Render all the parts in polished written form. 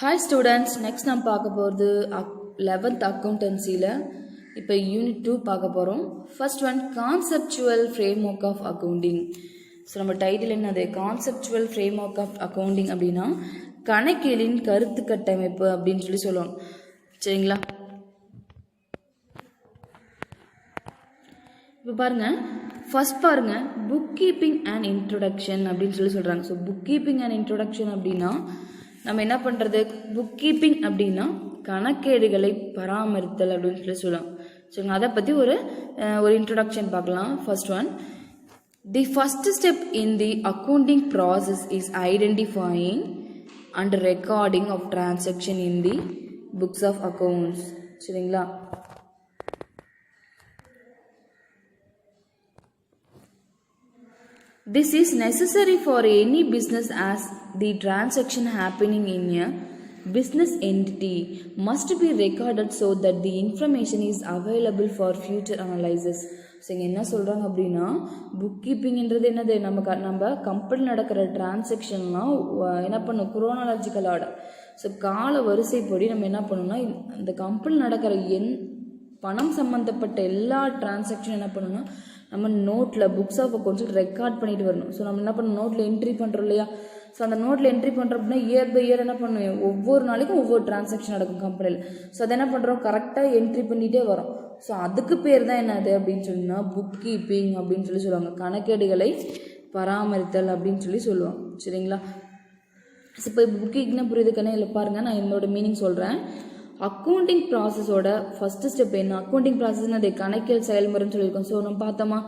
Hi students, next நம்ம பார்க்க போகிறது 11th அக்கௌண்டன்சியில் இப்போ யூனிட் 2 பார்க்க போகிறோம். First one conceptual framework of accounting. So நம்ம டைட்டில் என்னது? Conceptual framework of accounting அப்படின்னா கணக்கியலின் கருத்து கட்டமைப்பு அப்படின்னு சொல்லுவாங்க. சரிங்களா? இப்போ பாருங்கள், ஃபர்ஸ்ட் பாருங்கள், புக் கீப்பிங் அண்ட் இன்ட்ரொடக்ஷன் அப்படின்னு சொல்கிறாங்க. So book keeping and introduction அப்படின்னா நம்ம என்ன பண்ணுறது? புக் கீப்பிங் அப்படின்னா கணக்கேடுகளை பராமரித்தல் அப்படின்னு சொல்லலாம். சரிங்க, அதை பற்றி ஒரு இன்ட்ரொடக்ஷன் பார்க்கலாம். First one, the first step in the accounting process is identifying and recording of transaction in the books of accounts. சரிங்களா? This is necessary for any business as the transaction happening in a business entity must be recorded so that the information is available for future analysis. So இங்கே என்ன சொல்கிறாங்க அப்படின்னா, book கீப்பிங்கிறது என்னது? நம்ம company நடக்கிற டிரான்சாக்ஷன்லாம் என்ன பண்ணும்? Chronological order. ஸோ கால வரிசைப்படி நம்ம என்ன பண்ணணும்னா, இந்த கம்பெனி நடக்கிற பணம் சம்மந்தப்பட்ட எல்லா டிரான்சாக்ஷன் என்ன பண்ணணும்னா நம்ம நோட்டில் புக்ஸ் ஆஃப் அக்கௌண்ட்ஸில் ரெக்கார்ட் பண்ணிட்டு வரணும். ஸோ நம்ம என்ன பண்ணணும்? நோட்டில் என்ட்ரி பண்ணுறோம் இல்லையா? ஸோ அந்த நோட்டில் என்ட்ரி பண்ணுறோம் அப்படின்னா இயர் பை இயர் என்ன பண்ணுவோம்? ஒவ்வொரு நாளைக்கும் ஒவ்வொரு டிரான்சாக்ஷன் நடக்கும் கம்பெனியில். ஸோ அதை என்ன பண்ணுறோம்? கரெக்டாக என்ட்ரி பண்ணிகிட்டே வரோம். ஸோ அதுக்கு பேர் தான் என்னது அப்படின்னு சொன்னால் புக் கீப்பிங் அப்படின்னு சொல்லுவாங்க. கணக்கேடுகளை பராமரித்தல் அப்படின்னு சொல்லுவாங்க. சரிங்களா? ஸோ இப்போ புக் கீப்பிங்னா புரியுதுக்கானே? இல்லை பாருங்கள், நான் என்னோட மீனிங் சொல்கிறேன். அக்கௌண்டிங் ப்ராசஸோட ஃபர்ஸ்ட் ஸ்டெப் என்ன? அக்கௌண்டிங் ப்ராசஸ்னு அது கணக்கியல் செயல்முறைன்னு சொல்லியிருக்கோம். ஸோ நம்ம பார்த்தோமா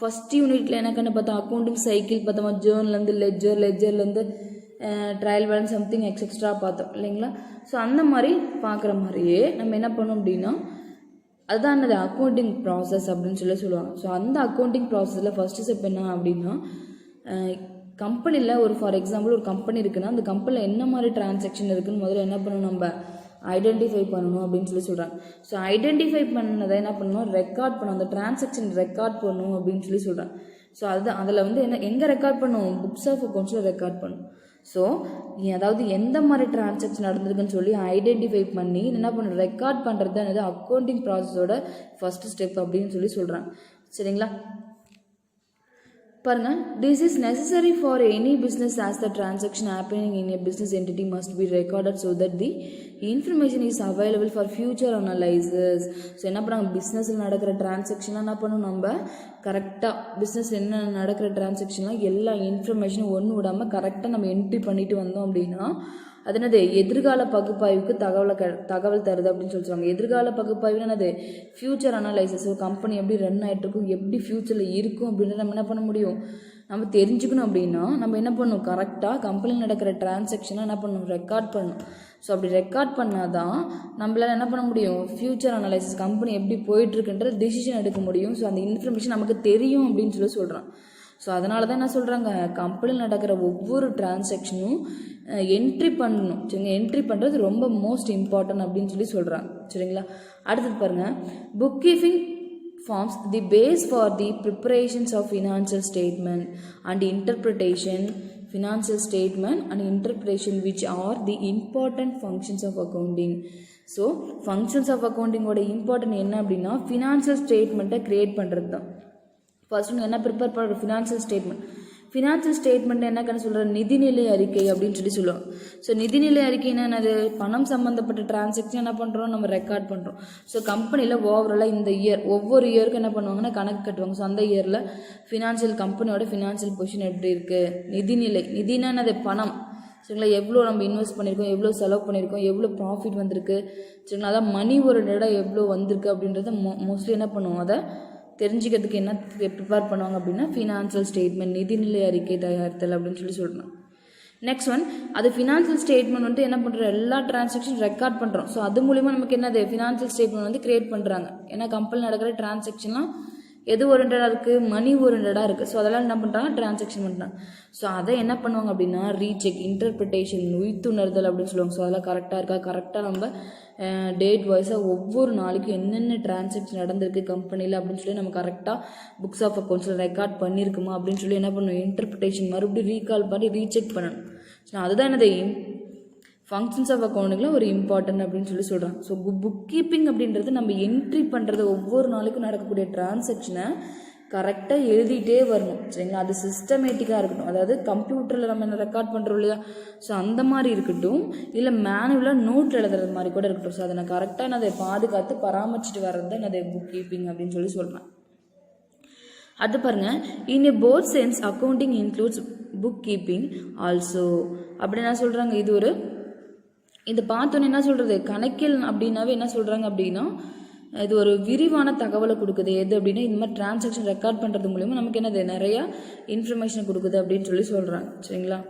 ஃபர்ஸ்ட் யூனிட்ல என்னக்கன்னு பார்த்தோம்? அக்கௌண்டிங் சைக்கிள் பார்த்தோமா? ஜேர்ன்லேருந்து லெட்ஜர்லேருந்து ட்ரையல் பேலன்ஸ் சம்திங் எக்ஸெட்ரா பார்த்தோம் இல்லைங்களா? ஸோ அந்த மாதிரி பார்க்குற மாதிரியே நம்ம என்ன பண்ணோம் அப்படின்னா அதுதான் என்னது? அக்கௌண்டிங் ப்ராசஸ் அப்படின்னு சொல்லுவாங்க. ஸோ அந்த அக்கௌண்டிங் ப்ராசஸில் ஃபர்ஸ்ட் ஸ்டெப் என்ன அப்படின்னா, கம்பெனியில் ஃபார் எக்ஸாம்பிள் ஒரு கம்பெனி இருக்குன்னா அந்த கம்பெனியில் என்ன மாதிரி டிரான்சாக்ஷன் இருக்குன்னு முதல்ல என்ன பண்ணணும்? நம்ம ஐடென்டிஃபை பண்ணணும் அப்படின்னு சொல்கிறாங்க. ஸோ ஐடென்டிஃபை பண்ணதை என்ன பண்ணணும்? ரெக்கார்ட் பண்ணணும். அந்த டிரான்சாக்ஷன் ரெக்கார்ட் பண்ணணும் அப்படின்னு சொல்கிறாங்க. ஸோ அதுதான் அதில் என்ன எங்கே ரெக்கார்ட் பண்ணும்? புக்ஸ் ஆஃப் அக்கௌண்ட்ஸில் ரெக்கார்ட் பண்ணும். ஸோ அதாவது எந்த மாதிரி டிரான்சாக்ஷன் நடந்திருக்குன்னு சொல்லி ஐடென்டிஃபை பண்ணி என்ன பண்ணணும்? ரெக்கார்ட் பண்ணுறது தான் என்னது? அக்கௌண்டிங் ப்ராசஸோட ஃபர்ஸ்ட் ஸ்டெப் அப்படின்னு சொல்கிறாங்க. சரிங்களா? பாருங்க, this is necessary for any business as the transaction happening in a business entity must be recorded so that the information is available for future analysis. So என்ன பண்ணுறாங்க? பிஸ்னஸில் நடக்கிற டிரான்சாக்ஷன்லாம் என்ன பண்ணணும்? நம்ம கரெக்டாக பிஸ்னஸில் என்ன நடக்கிற டிரான்சாக்ஷன்லாம் எல்லா இன்ஃபர்மேஷனும் ஒன்று விடாமல் கரெக்டாக நம்ம என்ட்ரி பண்ணிட்டு வந்தோம் அப்படின்னா அது என்னது? எதிர்கால பகுப்பாய்வுக்கு தகவல் தருது அப்படின்னு சொல்லுவாங்க. எதிர்கால பகுப்பாய்வுன்னு என்னது? Future analysis. ஒரு கம்பெனி எப்படி ரன் ஆகிட்டு இருக்கும், எப்படி ஃபியூச்சரில் இருக்கும் அப்படின்றத நம்ம என்ன பண்ண முடியும்? நம்ம தெரிஞ்சுக்கணும் அப்படின்னா நம்ம என்ன பண்ணணும்? கரெக்டாக கம்பெனியில் நடக்கிற டிரான்சாக்ஷனை என்ன பண்ணணும்? ரெக்கார்ட் பண்ணணும். ஸோ அப்படி ரெக்கார்ட் பண்ணால் தான் நம்மளால் என்ன பண்ண முடியும்? ஃபியூச்சர் அனலைசிஸ் கம்பெனி எப்படி போயிட்டுருக்குன்ற டிசிஷன் எடுக்க முடியும். ஸோ அந்த இன்ஃபர்மேஷன் நமக்கு தெரியும் அப்படின்னு சொல்கிறான். ஸோ அதனால தான் என்ன சொல்கிறாங்க? கம்பெனியில் நடக்கிற ஒவ்வொரு டிரான்சாக்ஷனும் என்ட்ரி பண்ணணும். சரிங்க, என்ட்ரி பண்ணுறது ரொம்ப மோஸ்ட் இம்பார்ட்டன்ட் அப்படின்னு சொல்கிறாங்க. சரிங்களா? அடுத்தது பாருங்கள், book keeping forms the base for the preparations of financial statement and interpretation which are the important functions of accounting. So functions of அக்கௌண்டிங்கோட இம்பார்ட்டன்ட் என்ன அப்படின்னா ஃபினான்ஷியல் ஸ்டேட்மெண்ட்டை க்ரியேட் பண்ணுறது தான். ஃபர்ஸ்ட் என்ன ப்ரிப்பேர் பண்ணுற? Financial statement. ஃபினான்ஷியல் ஸ்டேட்மெண்ட் என்ன சொல்கிற? நிதிநிலை அறிக்கை அப்படின்னு சொல்லுவோம். ஸோ நிதிநிலை அறிக்கைன்னா என்னது? பணம் சம்மந்தப்பட்ட டிரான்சாக்ஷன் என்ன பண்ணுறோம்? நம்ம ரெக்கார்ட் பண்ணுறோம். ஸோ கம்பெனியில் ஓவராலாக இந்த இயர் ஒவ்வொரு இயருக்கும் என்ன பண்ணுவாங்கன்னா கணக்கு கட்டுவாங்க. ஸோ அந்த இயரில் கம்பெனியோட ஃபினான்ஷியல் பொசிஷன் எப்படி இருக்குது? நிதினா என்னது? பணம். சரிங்களா? எவ்வளோ நம்ம இன்வெஸ்ட் பண்ணியிருக்கோம், எவ்வளோ செலவு பண்ணியிருக்கோம், எவ்வளோ ப்ராஃபிட் வந்திருக்கு. சரிங்களா? அதான் மணி ஒரு இடம் எவ்வளோ வந்திருக்கு அப்படின்றத மோஸ்ட்லி என்ன பண்ணுவோம்? அதை தெரிஞ்சுக்கிறதுக்கு என்ன ப்ரிப்பேர் பண்ணுவாங்க அப்படின்னா ஃபினான்ஷியல் ஸ்டேட்மெண்ட், நிதிநிலை அறிக்கை தயாரித்தல் அப்படின்னு சொல்கிறோம். நெக்ஸ்ட் ஒன், அது ஃபினான்ஷியல் ஸ்டேட்மெண்ட் என்ன பண்ணுறோம்? எல்லா டிரான்சாக்ஷன் ரெக்கார்ட் பண்ணுறோம். ஸோ அது மூலிமா நமக்கு என்னது? ஃபினான்ஷியல் ஸ்டேட்மெண்ட் கிரியேட் பண்ணுறாங்க. ஏன்னா கம்பெனி நடக்கிற டிரான்சாக்ஷன்லாம் எது ஓரியன்டாக இருக்குது? மணி ஓரியன்டாக இருக்குது. ஸோ அதெல்லாம் என்ன பண்ணுறாங்க? டிரான்சாக்ஷன் பண்ணுறாங்க. ஸோ அதை என்ன பண்ணுவாங்க அப்படின்னா ரீசெக், இன்டர்பிரிட்டேஷன், உய்த்துணர்தல் அப்படின்னு சொல்லுவாங்க. ஸோ அதெல்லாம் கரெக்டாக இருக்கா? கரெக்டாக நம்ம டேட் வைஸாக ஒவ்வொரு நாளைக்கும் என்னென்ன டிரான்சாக்ஷன் நடந்திருக்கு கம்பெனியில் அப்படின்னு நம்ம கரெக்டாக புக்ஸ் ஆஃப் அக்கௌண்ட்ஸில் ரெக்கார்ட் பண்ணியிருக்குமா அப்படின்னு என்ன பண்ணணும்? இன்டர்பிரிட்டேஷன் மறுபடியும் ரீகால் பண்ணி ரீசெக் பண்ணணும். ஸோ அதுதான் என்னது? ஃபங்க்ஷன்ஸ் ஆஃப் அக்கௌண்டிங்கில் ஒரு இம்பார்ட்டன்ட் அப்படின்னு சொல்கிறாங்க. ஸோ புக் கீப்பிங் அப்படின்றது நம்ம என்ட்ரி பண்ணுறது ஒவ்வொரு நாளைக்கும் நடக்கக்கூடிய டிரான்சாக்ஷனை கரெக்டாக எழுதிட்டே வரணும், சரிங்களா. அது சிஸ்டமேட்டிக்காக இருக்கட்டும், அதாவது கம்ப்யூட்டரில் நம்ம என்ன ரெக்கார்ட் பண்ணுறோம் இல்லையா, ஸோ அந்த மாதிரி இருக்கட்டும், இல்லை மேனுவலாக நோட் எழுதுறது மாதிரி கூட இருக்கட்டும். ஸோ அதை நான் கரெக்டாக நான் அதை பாதுகாத்து பராமரிச்சுட்டு வர்றது தான் அதை புக் கீப்பிங் அப்படின்னு சொல்கிறேன். அது பாருங்க, in a both sense accounting includes book keeping also அப்படி என்ன சொல்கிறாங்க. இது ஒரு இதை பார்த்தோன்னே என்ன சொல்கிறது, கணக்கியல் அப்படின்னாவே என்ன சொல்கிறாங்க அப்படின்னா இது ஒரு விரிவான தகவலை கொடுக்குது. எது அப்படின்னா இந்த மாதிரி டிரான்சாக்ஷன் ரெக்கார்ட் பண்ணுறது மூலிமா நமக்கு என்னது நிறையா இன்ஃபர்மேஷன் கொடுக்குது அப்படின்னு சொல்கிறாங்க, சரிங்களா.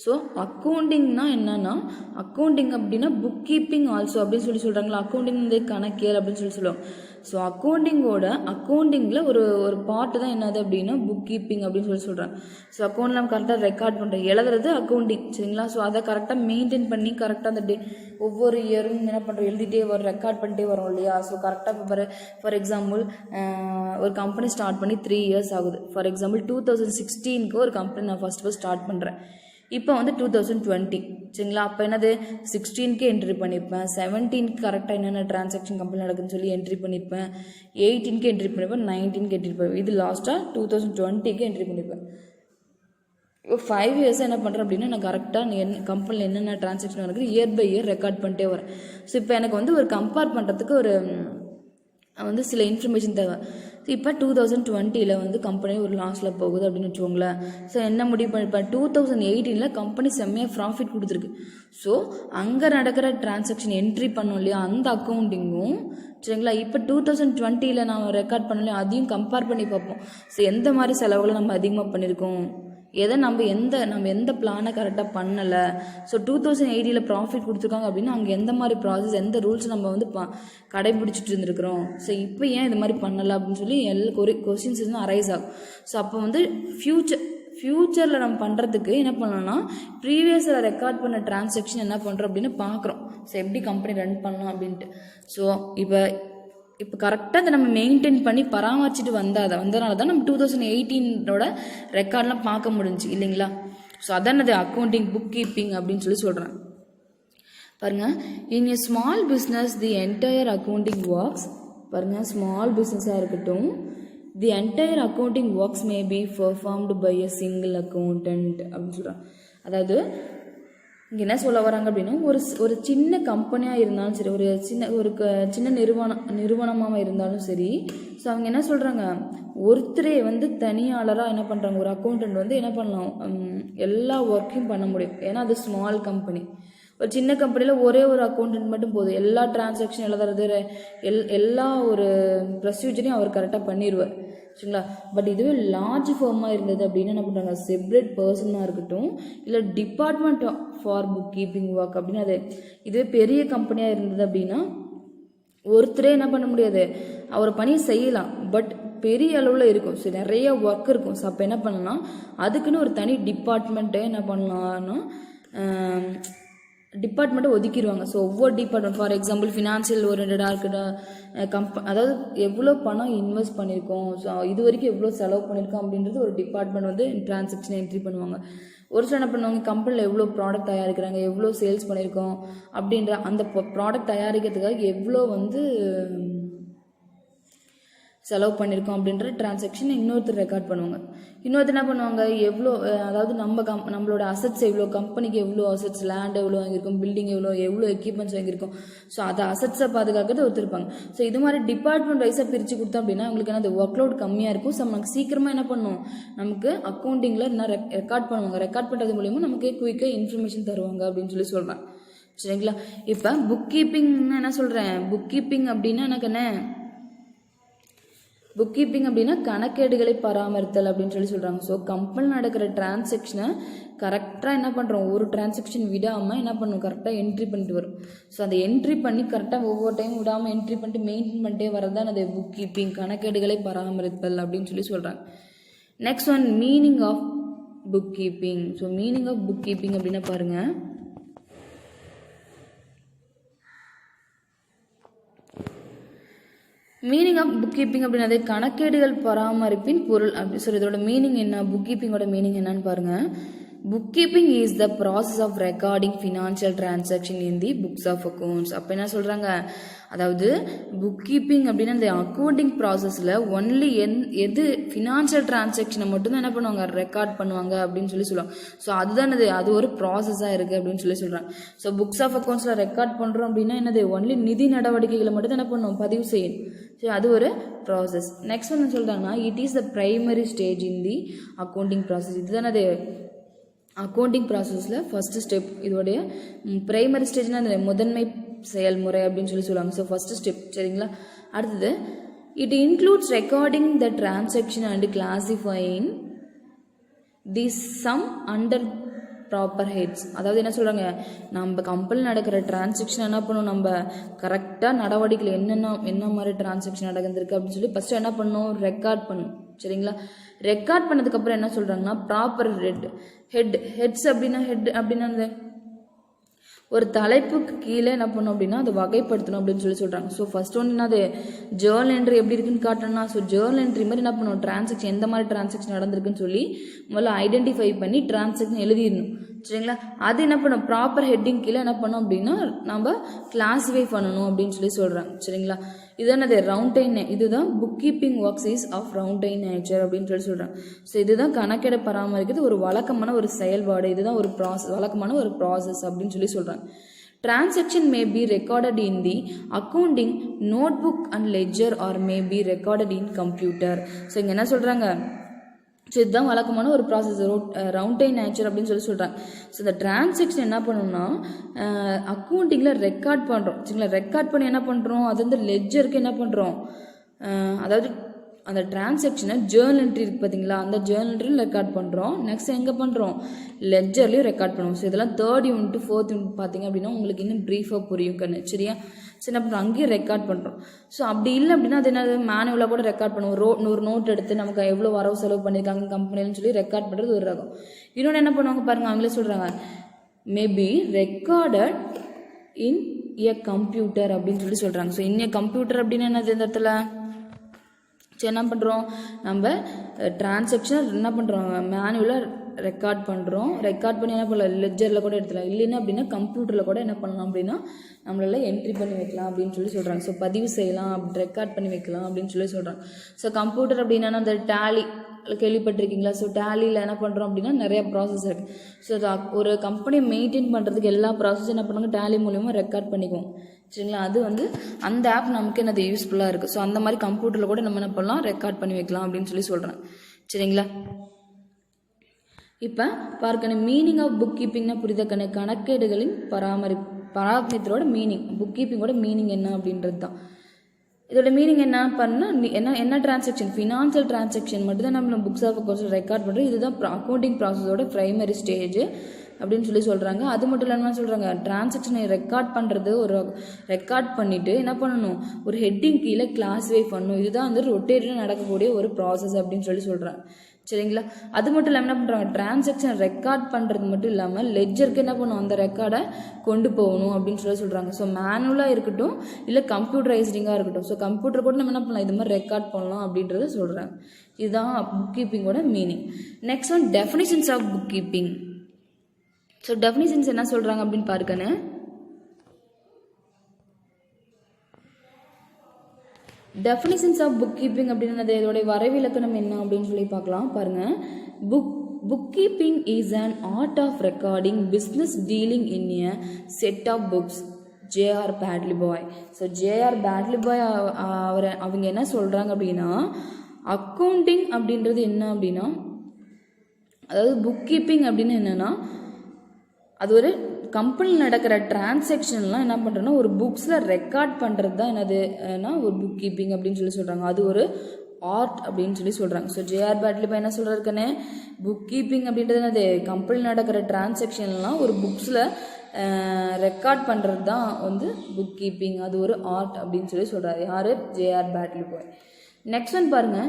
ஸோ அக்கௌண்டிங்னா என்னன்னா, அக்கௌண்டிங் அப்படின்னா புக் கீப்பிங் ஆல்சோ அப்படின்னு சொல்கிறாங்களா. அக்கௌண்டிங் வந்து கணக்கியல் அப்படின்னு சொல்லுவாங்க. ஸோ அக்கௌண்டிங்கில் ஒரு பார்ட்டு தான் என்னது அப்படின்னா புக் கீப்பிங் அப்படின்னு சொல்கிறாங்க. ஸோ அக்கௌண்ட் நம்ம கரெக்டாக ரெக்கார்ட் பண்ணுறோம், எழுதுறது அக்கௌண்டிங், சரிங்களா. ஸோ அதை கரெக்டாக மெயின்டைன் பண்ணி கரெக்டாக அந்த ஒவ்வொரு இயரும் என்ன பண்ணுறோம், எழுதிட்டே வரோம், ரெக்கார்ட் பண்ணிட்டே வரோம் இல்லையா. ஸோ கரெக்டாக இப்போ ஃபார் எக்ஸாம்பிள் ஒரு கம்பெனி ஸ்டார்ட் பண்ணி 3 years ஆகுது. ஃபார் எக்ஸாம்பிள் 2016 ஒரு கம்பெனி நான் ஃபர்ஸ்ட் ஸ்டார்ட் பண்ணுறேன். இப்போ வந்து 2020, சரிங்களா. அப்போ என்னது 16 என்ட்ரி பண்ணியிருப்பேன், 17 கரெக்டாக என்னென்ன டிரான்சாக்ஷன் கம்பெனி நடக்குதுன்னு சொல்லி என்ட்ரி பண்ணியிருப்பேன், 18 என்ட்ரி பண்ணியிருப்பேன், 19 என்ட்ரி பண்ணியிருப்பேன். இது லாஸ்ட்டாக 2020 என்ட்ரி பண்ணியிருப்பேன். இப்போ 5 years என்ன பண்ணுறேன் அப்படின்னா நான் கரெக்டாக கம்பெனியில் என்னென்ன டிரான்சாக்ஷன் நடக்குது இயர் பை இயர் ரெக்கார்ட் பண்ணிட்டே வரேன். ஸோ இப்போ எனக்கு வந்து ஒரு கம்பேர் பண்ணுறதுக்கு ஒரு வந்து சில இன்ஃபர்மேஷன் தேவை. இப்போ 2020 வந்து கம்பெனி ஒரு லாஸில் போகுது அப்படின்னு வச்சுக்கோங்களேன். ஸோ என்ன முடிவு பண்ணிப்பேன், 2018 கம்பெனி செம்மையாக ப்ராஃபிட் கொடுத்துருக்கு. ஸோ அங்கே நடக்கிற டிரான்சாக்ஷன் என்ட்ரி பண்ணோம் இல்லையா, அந்த அக்கௌண்டிங்கும், சரிங்களா. இப்போ 2020 நான் ரெக்கார்ட் பண்ணலையா, அதையும் கம்பேர் பண்ணி பார்ப்போம். ஸோ எந்த மாதிரி செலவுகளை நம்ம அதிகமாக பண்ணியிருக்கோம், எதை நம்ம எந்த பிளானை கரெக்டாக பண்ணலை. ஸோ 2018 ப்ராஃபிட் கொடுத்துருக்காங்க அப்படின்னா அங்கே எந்த மாதிரி ப்ராசஸ், எந்த ரூல்ஸ் நம்ம வந்து கடைபிடிச்சிட்டு இருந்துருக்குறோம். ஸோ இப்போ ஏன் இது மாதிரி பண்ணலை அப்படின்னு சொல்லி கொஸ்டின்ஸ் வந்து அரைஸ் ஆகும். ஸோ அப்போ வந்து ஃப்யூச்சரில் நம்ம பண்ணுறதுக்கு என்ன பண்ணோம்னா ப்ரீவியஸில் ரெக்கார்ட் பண்ண டிரான்சாக்ஷன் என்ன பண்ணுறோம் அப்படின்னு பார்க்குறோம். ஸோ எப்படி கம்பெனி ரன் பண்ணலாம் அப்படின்ட்டு. ஸோ இப்போ கரெக்டாக அதை நம்ம மெயின்டைன் பண்ணி பராமரிச்சுட்டு வந்தனால தான் நம்ம 2018 ரெக்கார்ட்லாம் பார்க்க முடிஞ்சு இல்லைங்களா. ஸோ அதான் அது அக்கௌண்டிங் புக் கீப்பிங் அப்படின்னு சொல்கிறேன். பாருங்க, in a small business the entire accounting works, பாருங்க ஸ்மால் பிஸ்னஸாக இருக்கட்டும், the entire accounting works may be performed by a single accountant அப்படின்னு சொல்கிறாங்க. அதாவது இங்கே என்ன சொல்ல வராங்க அப்படின்னா ஒரு சின்ன கம்பெனியாக இருந்தாலும் சரி, ஒரு சின்ன நிறுவனமாக இருந்தாலும் சரி, ஸோ அவங்க என்ன சொல்கிறாங்க, ஒருத்தரே வந்து தனியாளராக என்ன பண்ணுறாங்க, ஒரு அக்கௌண்டன்ட் வந்து என்ன பண்ணலாம், எல்லா ஒர்க்கையும் பண்ண முடியும். ஏன்னா அது ஸ்மால் கம்பெனி. ஒரு சின்ன கம்பெனியில் ஒரே ஒரு அக்கௌண்டன்ட் மட்டும் போதும், எல்லா டிரான்சாக்ஷன் எழுதுறது எல்லா ஒரு ப்ரொசீஜரையும் அவர் கரெக்டாக பண்ணிடுவார், சரிங்களா. பட் இதுவே லார்ஜ் ஃபார்மாக இருந்தது அப்படின்னா என்ன பண்ணுறாங்க, செப்பரேட் பர்சனாக இருக்கட்டும், இல்லை department for book keeping work அப்படின்னு இதுவே பெரிய கம்பெனியாக இருந்தது அப்படின்னா ஒருத்தரே என்ன பண்ண முடியாது, அவர் பணியை செய்யலாம், பட் பெரிய அளவில் இருக்கும். ஸோ நிறைய ஒர்க் இருக்கும். ஸோ அப்போ என்ன பண்ணலாம், அதுக்குன்னு ஒரு தனி டிபார்ட்மெண்ட்டே என்ன பண்ணலாம்னா டிபார்ட்மெண்ட்டை ஒதுக்கிடுவாங்க. ஸோ ஒவ்வொரு டிபார்ட்மெண்ட், ஃபார் எக்ஸாம்பிள் ஃபினான்ஷியல் ஓரியன்டாக இருக்கட்டும், அதாவது எவ்வளோ பணம் இன்வெஸ்ட் பண்ணியிருக்கோம், ஸோ இது வரைக்கும் எவ்வளோ செலவு பண்ணியிருக்கோம் அப்படின்றது ஒரு டிபார்ட்மெண்ட் வந்து டிரான்சாக்ஷன் என்ட்ரி பண்ணுவாங்க. ஒரு சில என்ன பண்ணுவாங்க, கம்பெனியில் எவ்வளோ ப்ராடக்ட் தயாரிக்கிறாங்க, எவ்வளோ சேல்ஸ் பண்ணியிருக்கோம் அப்படின்ற அந்த ப்ராடக்ட் தயாரிக்கிறதுக்காக எவ்வளோ வந்து செலவு பண்ணியிருக்கோம் அப்படின்ற டிரான்சாக்ஷன் இன்னொருத்தர் ரெக்கார்ட் பண்ணுவாங்க. இன்னொருத்தர் என்ன பண்ணுவாங்க, எவ்வளோ அதாவது நம்மளோட அசட்ஸ் எவ்வளோ, கம்பெனிக்கு எவ்வளோ அசட்ஸ், லேண்ட் எவ்வளோ வாங்கியிருக்கோம், பில்டிங் எவ்வளோ எக்யூப்மெண்ட்ஸ் வாங்கியிருக்கோம், ஸோ அதை அசட்ஸை பாதுகாக்கிறது ஒருத்தருப்பாங்க. ஸோ இது மாதிரி டிபார்ட்மெண்ட் வைஸாக பிரித்து கொடுத்தோம் அப்படின்னா அவங்களுக்கு என்ன, அது ஒர்க் லோட் கம்மியாக இருக்கும். ஸோ நமக்கு சீக்கிரமாக என்ன பண்ணுவோம், நமக்கு அக்கௌண்டிங்கில் என்ன ரெக்கார்ட் பண்ணுவாங்க, ரெக்கார்ட் பண்ணுறது மூலிமா நமக்கு குயிக்காக இன்ஃபர்மேஷன் தருவாங்க அப்படின்னு சொல்கிறேன், சரிங்களா. இப்போ புக் கீப்பிங்னா என்ன சொல்கிறேன், புக் கீப்பிங் அப்படின்னா எனக்கு என்ன, புக் கீப்பிங் அப்படின்னா கணக்கேடுகளை பராமரித்தல் அப்படின்னு சொல்கிறாங்க. ஸோ கம்பெனி நடக்கிற டிரான்சாக்ஷனை கரெக்டாக என்ன பண்ணுறோம், ஒரு டிரான்சாக்ஷன் விடாமல் என்ன பண்ணுவோம், கரெக்டாக என்ட்ரி பண்ணிட்டு வரும். ஸோ அதை என்ட்ரி பண்ணி கரெக்டாக ஒவ்வொரு டைம் விடாமல் என்ட்ரி பண்ணிட்டு மெயின்டைன் பண்ணிட்டே வரது தான் அது புக் கீப்பிங், கணக்கேடுகளை பராமரித்தல் அப்படின்னு சொல்கிறாங்க. Next one, meaning of book keeping. So meaning of book keeping அப்படின்னா பாருங்கள், மீனிங் ஆஃப் புக் கீப்பிங் அப்படின்னா கணக்கேடுகள் பராமரிப்பின் பொருள் அப்படி சொல்லி இதோட மீனிங் என்ன, புக் கீப்பிங்கோட மீனிங் என்னன்னு பாருங்க. Book keeping is the process of recording financial transaction in the books of accounts. அப்போ என்ன சொல்கிறாங்க, அதாவது புக் கீப்பிங் அப்படின்னா இந்த அக்கௌண்டிங் ப்ராசஸில் ஒன்லி எது ஃபினான்ஷியல் டிரான்சாக்ஷனை மட்டும்தான் என்ன பண்ணுவாங்க, ரெக்கார்ட் பண்ணுவாங்க அப்படின்னு சொல்லுவாங்க. ஸோ அதுதான் அது ஒரு ப்ராசஸாக இருக்குது அப்படின்னு சொல்கிறாங்க. ஸோ புக்ஸ் ஆஃப் அக்கௌண்ட்ஸில் ரெக்கார்ட் பண்ணுறோம் அப்படின்னா என்னது, ஒன்லி நிதி நடவடிக்கைகளை மட்டும் தான் என்ன பண்ணுவோம், பதிவு செய்யணும். ஸோ அது ஒரு ப்ராசஸ். நெக்ஸ்ட் என்ன சொல்கிறாங்கன்னா, it is the primary stage in the accounting process. இதுதான் அது அக்கௌண்டிங் ப்ராசஸில் ஃபஸ்ட்டு ஸ்டெப். இதோடைய பிரைமரி ஸ்டேஜ்னா அந்த முதன்மை செயல்முறை அப்படின்னு சொல்லுவாங்க. So first step. சரிங்களா. அடுத்தது, it includes recording the transaction and classifying the sum under proper heads. அதாவது என்ன சொல்கிறாங்க, நம்ம கம்பெனியில் நடக்கிற டிரான்சாக்ஷன் என்ன பண்ணணும், நம்ம கரெக்டாக நடவடிக்கையில் என்ன மாதிரி டிரான்சாக்ஷன் நடந்திருக்கு அப்படின்னு சொல்லி ஃபஸ்ட்டு என்ன பண்ணணும், ரெக்கார்ட் பண்ணணும். சரிங்களா. ரெக்கார்ட் பண்ணதுக்கப்புறம் என்ன சொல்கிறாங்கன்னா, ப்ராப்பர் ஹெட்ஸ் அப்படின்னா ஒரு தலைப்புக்கு கீழே என்ன பண்ணணும் அப்படின்னா அதை வகைப்படுத்தணும் அப்படின்னு சொல்கிறாங்க. ஸோ ஃபர்ஸ்ட் ஒன்று என்ன, அது ஜேர்னல் என்ட்ரி எப்படி இருக்குன்னு காட்டணும்னா, ஸோ ஜேர்னல் என்ட்ரி மாதிரி என்ன பண்ணணும், டிரான்சாக்ஷன் எந்த மாதிரி டிரான்சாக்ஷன் நடந்திருக்குன்னு சொல்லி முதல்ல ஐடென்டிஃபை பண்ணி டிரான்சாக்ஷன் எழுதிடணும். சரிங்களா. அது என்ன பண்ணும், ப்ராப்பர் ஹெட்டிங் கீழே என்ன பண்ணோம் அப்படின்னா நம்ம கிளாஸிஃபை பண்ணணும் அப்படின்னு சொல்கிறாங்க. சரிங்களா. இதுதான் அது ரவுண்டைன். இதுதான் book keeping works is of routine nature அப்படின்னு சொல்கிறாங்க. ஸோ இதுதான் கணக்கெடை பராமரிக்கிறது ஒரு வழக்கமான ஒரு செயல்பாடு. இதுதான் ஒரு ப்ராசஸ், வழக்கமான ஒரு ப்ராசஸ் அப்படின்னு சொல்கிறாங்க. Transaction may be recorded in the accounting notebook and ledger or may be recorded in computer. So இங்கே என்ன சொல்கிறாங்க, ஸோ இதுதான் வழக்கமான ஒரு ப்ராசஸ், ரவுண்டைன் நேச்சர் அப்படின்னு சொல்கிறாங்க. ஸோ இந்த டிரான்சாக்ஷன் என்ன பண்ணணும்னா அக்கௌண்டிங்கில் ரெக்கார்ட் பண்ணுறோம். சரிங்களா. ரெக்கார்ட் பண்ணி என்ன பண்ணுறோம், அது வந்து லெட்ஜருக்கு என்ன பண்ணுறோம், அதாவது அந்த டிரான்சாக்ஷனை ஜேர்னல் என்ட்ரி இருக்குது பார்த்தீங்களா, அந்த ஜேர்னல் என்ட்ரியும் ரெக்கார்ட் பண்ணுறோம். நெக்ஸ்ட் எங்கே பண்ணுறோம், லெட்ஜர்லையும் ரெக்கார்ட் பண்ணுவோம். ஸோ இதெல்லாம் 3rd யூனிட் 4th யூனிட் பார்த்தீங்க அப்படின்னா உங்களுக்கு இன்னும் ப்ரீஃபாக புரியும் கண்ணு. சரியா. சரி, என்ன பண்ணுறோம், அங்கேயும் ரெக்கார்ட் பண்ணுறோம். ஸோ அப்படி இல்லை அப்படின்னா அது என்ன, மேனுவலாக கூட ரெக்கார்ட் பண்ணுவோம். ஒரு நோட் எடுத்து நமக்கு எவ்வளோ வரவு செலவு பண்ணியிருக்காங்க கம்பெனின்னு சொல்லி ரெக்கார்ட் பண்ணுறது ஒரு ரகம். இன்னொன்று என்ன பண்ணுவாங்க பாருங்கள், அவங்களே சொல்கிறாங்க, மேபி ரெக்கார்டட் இன் எ கம்ப்யூட்டர் அப்படின்னு சொல்கிறாங்க. ஸோ இன் எ கம்ப்யூட்டர் அப்படின்னு என்னது, இந்த இடத்துல சரி என்ன பண்ணுறோம், நம்ம டிரான்சாக்ஷன் என்ன பண்ணுறோம், மேனுவலாக ரெக்கார்ட் பண்ணுறோம். ரெக்கார்ட் பண்ணி என்ன பண்ணலாம், லெட்ஜரில் கூட எடுத்துக்கலாம். இல்லைன்னா அப்படின்னா கம்ப்யூட்டரில் கூட என்ன பண்ணலாம் அப்படின்னா நம்மளால என்ட்ரி பண்ணி வைக்கலாம் அப்படின்னு சொல்கிறாங்க. ஸோ பதிவு செய்யலாம், ரெக்கார்ட் பண்ணி வைக்கலாம் அப்படின்னு சொல்கிறாங்க. ஸோ கம்ப்யூட்டர் அப்படின்னா அந்த டேலி கேள்விப்பட்டிருக்கீங்களா. ஸோ டேலியில் என்ன பண்ணுறோம் அப்படின்னா நிறைய ப்ராசஸ் இருக்குது. ஸோ ஒரு கம்பெனி மெயின்டைன் பண்ணுறதுக்கு எல்லா ப்ராசஸும் என்ன பண்ணுவாங்க, டேலி மூலிமா ரெக்கார்ட் பண்ணிக்குவோம். சரிங்களா. அது வந்து அந்த ஆப் நமக்கு என்னது யூஸ்ஃபுல்லாக இருக்குது. ஸோ அந்த மாதிரி கம்ப்யூட்டரில் கூட நம்ம என்ன பண்ணலாம், ரெக்கார்ட் பண்ணி வைக்கலாம் அப்படின்னு சொல்கிறேன். சரிங்களா. இப்போ பார்க்கணும், மீனிங் ஆஃப் புக் கீப்பிங்னா புரித கணக்கேடுகளின் பராமரிப்போட மீனிங், புக் கீப்பிங்கோட மீனிங் என்ன அப்படின்றது தான். இதோட மீனிங் என்ன பண்ணால் என்ன டிரான்சாக்ஷன், ஃபினான்ஷியல் டிரான்சாக்ஷன் மட்டும் தான் நம்ம புக்ஸ் ஆஃப் அக்கௌண்ட்ஸ் ரெக்கார்ட் பண்ணுறோம். இதுதான் அக்கௌண்டிங் ப்ராசஸோட பிரைமரி ஸ்டேஜ் அப்படின்னு சொல்கிறாங்க. அது மட்டும் இல்லாமல் சொல்கிறாங்க, டிரான்சாக்ஷனை ரெக்கார்ட் பண்ணுறது ஒரு ரெக்கார்ட் பண்ணிவிட்டு என்ன பண்ணணும், ஒரு ஹெட்டிங் கீழே கிளாஸிஃபை பண்ணணும். இதுதான் வந்து ரொட்டேட்டில் நடக்கக்கூடிய ஒரு ப்ராசஸ் அப்படின்னு சொல்கிறாங்க. சரிங்களா. அது மட்டும் இல்லாமல் என்ன பண்ணுறாங்க, டிரான்சாக்ஷன் ரெக்கார்ட் பண்ணுறது மட்டும் இல்லாமல் லெட்ஜருக்கு என்ன பண்ணும், அந்த ரெக்கார்டை கொண்டு போகணும் அப்படின்னு சொல்கிறாங்க. ஸோ மேனுவலாக இருக்கட்டும் இல்லை கம்ப்யூட்டரைஸ்டிங்காக இருக்கட்டும், ஸோ கம்ப்யூட்டர் கூட நம்ம என்ன பண்ணலாம், இது மாதிரி ரெக்கார்ட் பண்ணலாம் அப்படின்றத சொல்கிறாங்க. இதுதான் புக் கீப்பிங்கோட meaning. Next one, definitions of book keeping. So definitions என்ன சொல்கிறாங்க அப்படின்னு பாருக்கன்னு, டெஃபினிஷன்ஸ் ஆஃப் புக் கீப்பிங் அப்படின்னது இதோடைய வரைவிலக்கணம் என்ன அப்படின்னு சொல்லி பார்க்கலாம். பாருங்கள், book keeping is an art of recording business dealing in a set of books. J.R. Baddeley Boy. So J.R. Baddeley Boy அவங்க என்ன சொல்கிறாங்க அப்படின்னா, அக்கௌண்டிங் அப்படின்றது என்ன அப்படின்னா, அதாவது புக் கீப்பிங் அப்படின்னு என்னென்னா அது ஒரு கம்பெனியில் நடக்கிற டிரான்சாக்ஷன்லாம் என்ன பண்ணுறோன்னா ஒரு புக்ஸில் ரெக்கார்ட் பண்ணுறது தான் என்னதுன்னா ஒரு புக் கீப்பிங் அப்படின்னு சொல்கிறாங்க. அது ஒரு ஆர்ட் அப்படின்னு சொல்கிறாங்க. So J.R. Baddeley Boy என்ன சொல்கிறாருக்குன்னு, புக் கீப்பிங் அப்படின்றது என்னது, கம்பெனியில் நடக்கிற டிரான்சாக்ஷன்லாம் ஒரு புக்ஸில் ரெக்கார்ட் பண்ணுறது தான் வந்து புக் கீப்பிங், அது ஒரு ஆர்ட் அப்படின்னு சொல்கிறாரு. யார், J.R. Baddeley Boy. Next one பாருங்க,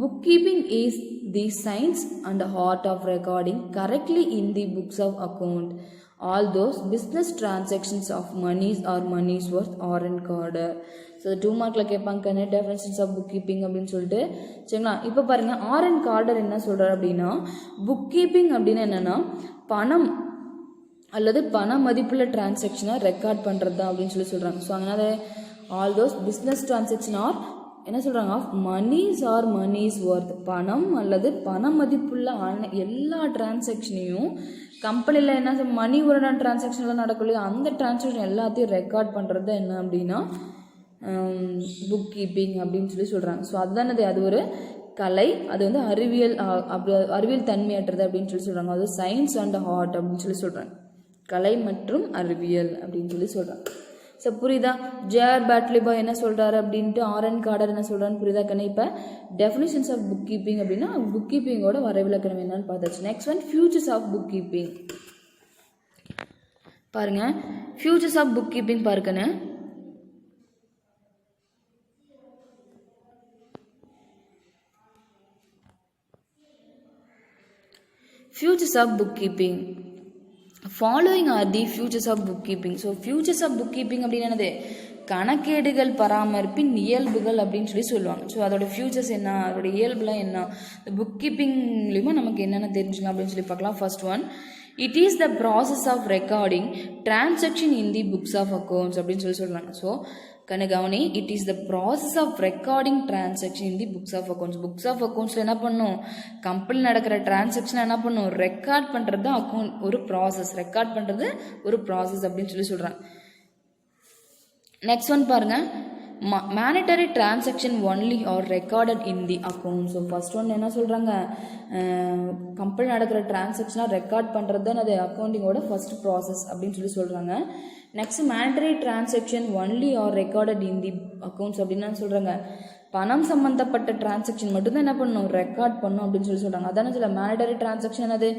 book keeping is the science and art of recording correctly in the books of account all those business transactions of monies or money's worth are recorded. So 2 மார்க்கில் கேட்பாங்க definitions of book keeping அப்படின்னு சொல்லிட்டு. சரிங்களா. இப்போ பாருங்கள், R and Carter என்ன சொல்கிறார் அப்படின்னா, புக் கீப்பிங் அப்படின்னு என்னென்னா பணம் அல்லது பண மதிப்புள்ள டிரான்சாக்ஷனை ரெக்கார்ட் பண்ணுறது தான் அப்படின்னு சொல்கிறாங்க. ஸோ அதனால் all those business transaction are என்ன சொல்கிறாங்க, of monies or monies worth, பணம் அல்லது பண மதிப்புள்ள எல்லா டிரான்சாக்ஷனையும் கம்பெனியில் என்ன மணி ஒரு டிரான்சாக்ஷன்லாம் நடக்கலையோ அந்த டிரான்சாக்ஷன் எல்லாத்தையும் ரெக்கார்ட் பண்ணுறது என்ன அப்படின்னா புக் கீப்பிங் அப்படின்னு சொல்கிறாங்க. ஸோ அதுதான் அது ஒரு கலை, அது வந்து அறிவியல், அறிவியல் தன்மையற்றது அப்படின்னு சொல்கிறாங்க. அது சயின்ஸ் அண்ட் ஆர்ட் அப்படின்னு சொல்கிறாங்க. கலை மற்றும் அறிவியல் அப்படின்னு சொல்கிறாங்க. ஸோ புரியுதா? ஜேஆர் பேட்லிபா என்ன சொல்கிறாரு அப்படின்ட்டு ஆர்என் கார்டர் என்ன சொல்கிறான்னு புரியுதா கண்ணே? இப்போ டெஃபினிஷன்ஸ் ஆஃப் புக் கீப்பிங் அப்படின்னா புக் கீப்பிங்கோட வரைவிலக்கணம் என்னன்னு பார்த்தாச்சு. Next one futures of book keeping. பாருங்க, ஃபியூச்சர்ஸ் ஆஃப் புக் கீப்பிங் பாருங்கண்ணே. Futures of book keeping. Following are the futures of book keeping. So futures of book keeping அப்படின்னு என்னது, கணக்கேடுகள் பராமரிப்பின் இயல்புகள் அப்படின்னு சொல்லுவாங்க. ஸோ அதோட ஃபியூச்சர்ஸ் என்ன, அதோட இயல்புலாம் என்ன, இந்த புக் கீப்பிங்லேயுமே நமக்கு என்னென்ன தெரிஞ்சுக்கலாம் அப்படின்னு பார்க்கலாம். First one, it is the process of recording transaction in the books of accounts அப்படின்னு சொல்கிறாங்க. ஸோ கவனி, it is the process of recording transaction in the books of accounts. Books of அக்கௌண்ட்ஸில் என்ன பண்ணும், கம்பெனி நடக்கிற டிரான்சாக்ஷனை என்ன பண்ணும், ரெக்கார்ட் பண்ணுறது தான் அக்கௌண்ட் ஒரு ப்ராசஸ், ரெக்கார்ட் பண்ணுறது ஒரு ப்ராசஸ் அப்படின்னு சொல்கிறாங்க. நெக்ஸ்ட் ஒன் பாருங்க, monetary transaction only R recorded in the account. So first one என்ன சொல்கிறாங்க, கம்பெனி நடக்கிற டிரான்சாக்ஷனாக ரெக்கார்ட் பண்ணுறது தான் அது அக்கௌண்டிங்கோட ஃபர்ஸ்ட் ப்ராசஸ் அப்படின்னு சொல்கிறாங்க. Next monetary transaction only R recorded in the accounts அப்படின்னு சொல்கிறாங்க, பணம் சம்மந்தப்பட்ட டிரான்சாக்ஷன் மட்டும்தான் என்ன பண்ணணும், ரெக்கார்ட் பண்ணும் அப்படின்னு சொல்கிறாங்க. அதான சொல்ல மேனிட்டரி டிரான்சாக்ஷன் அது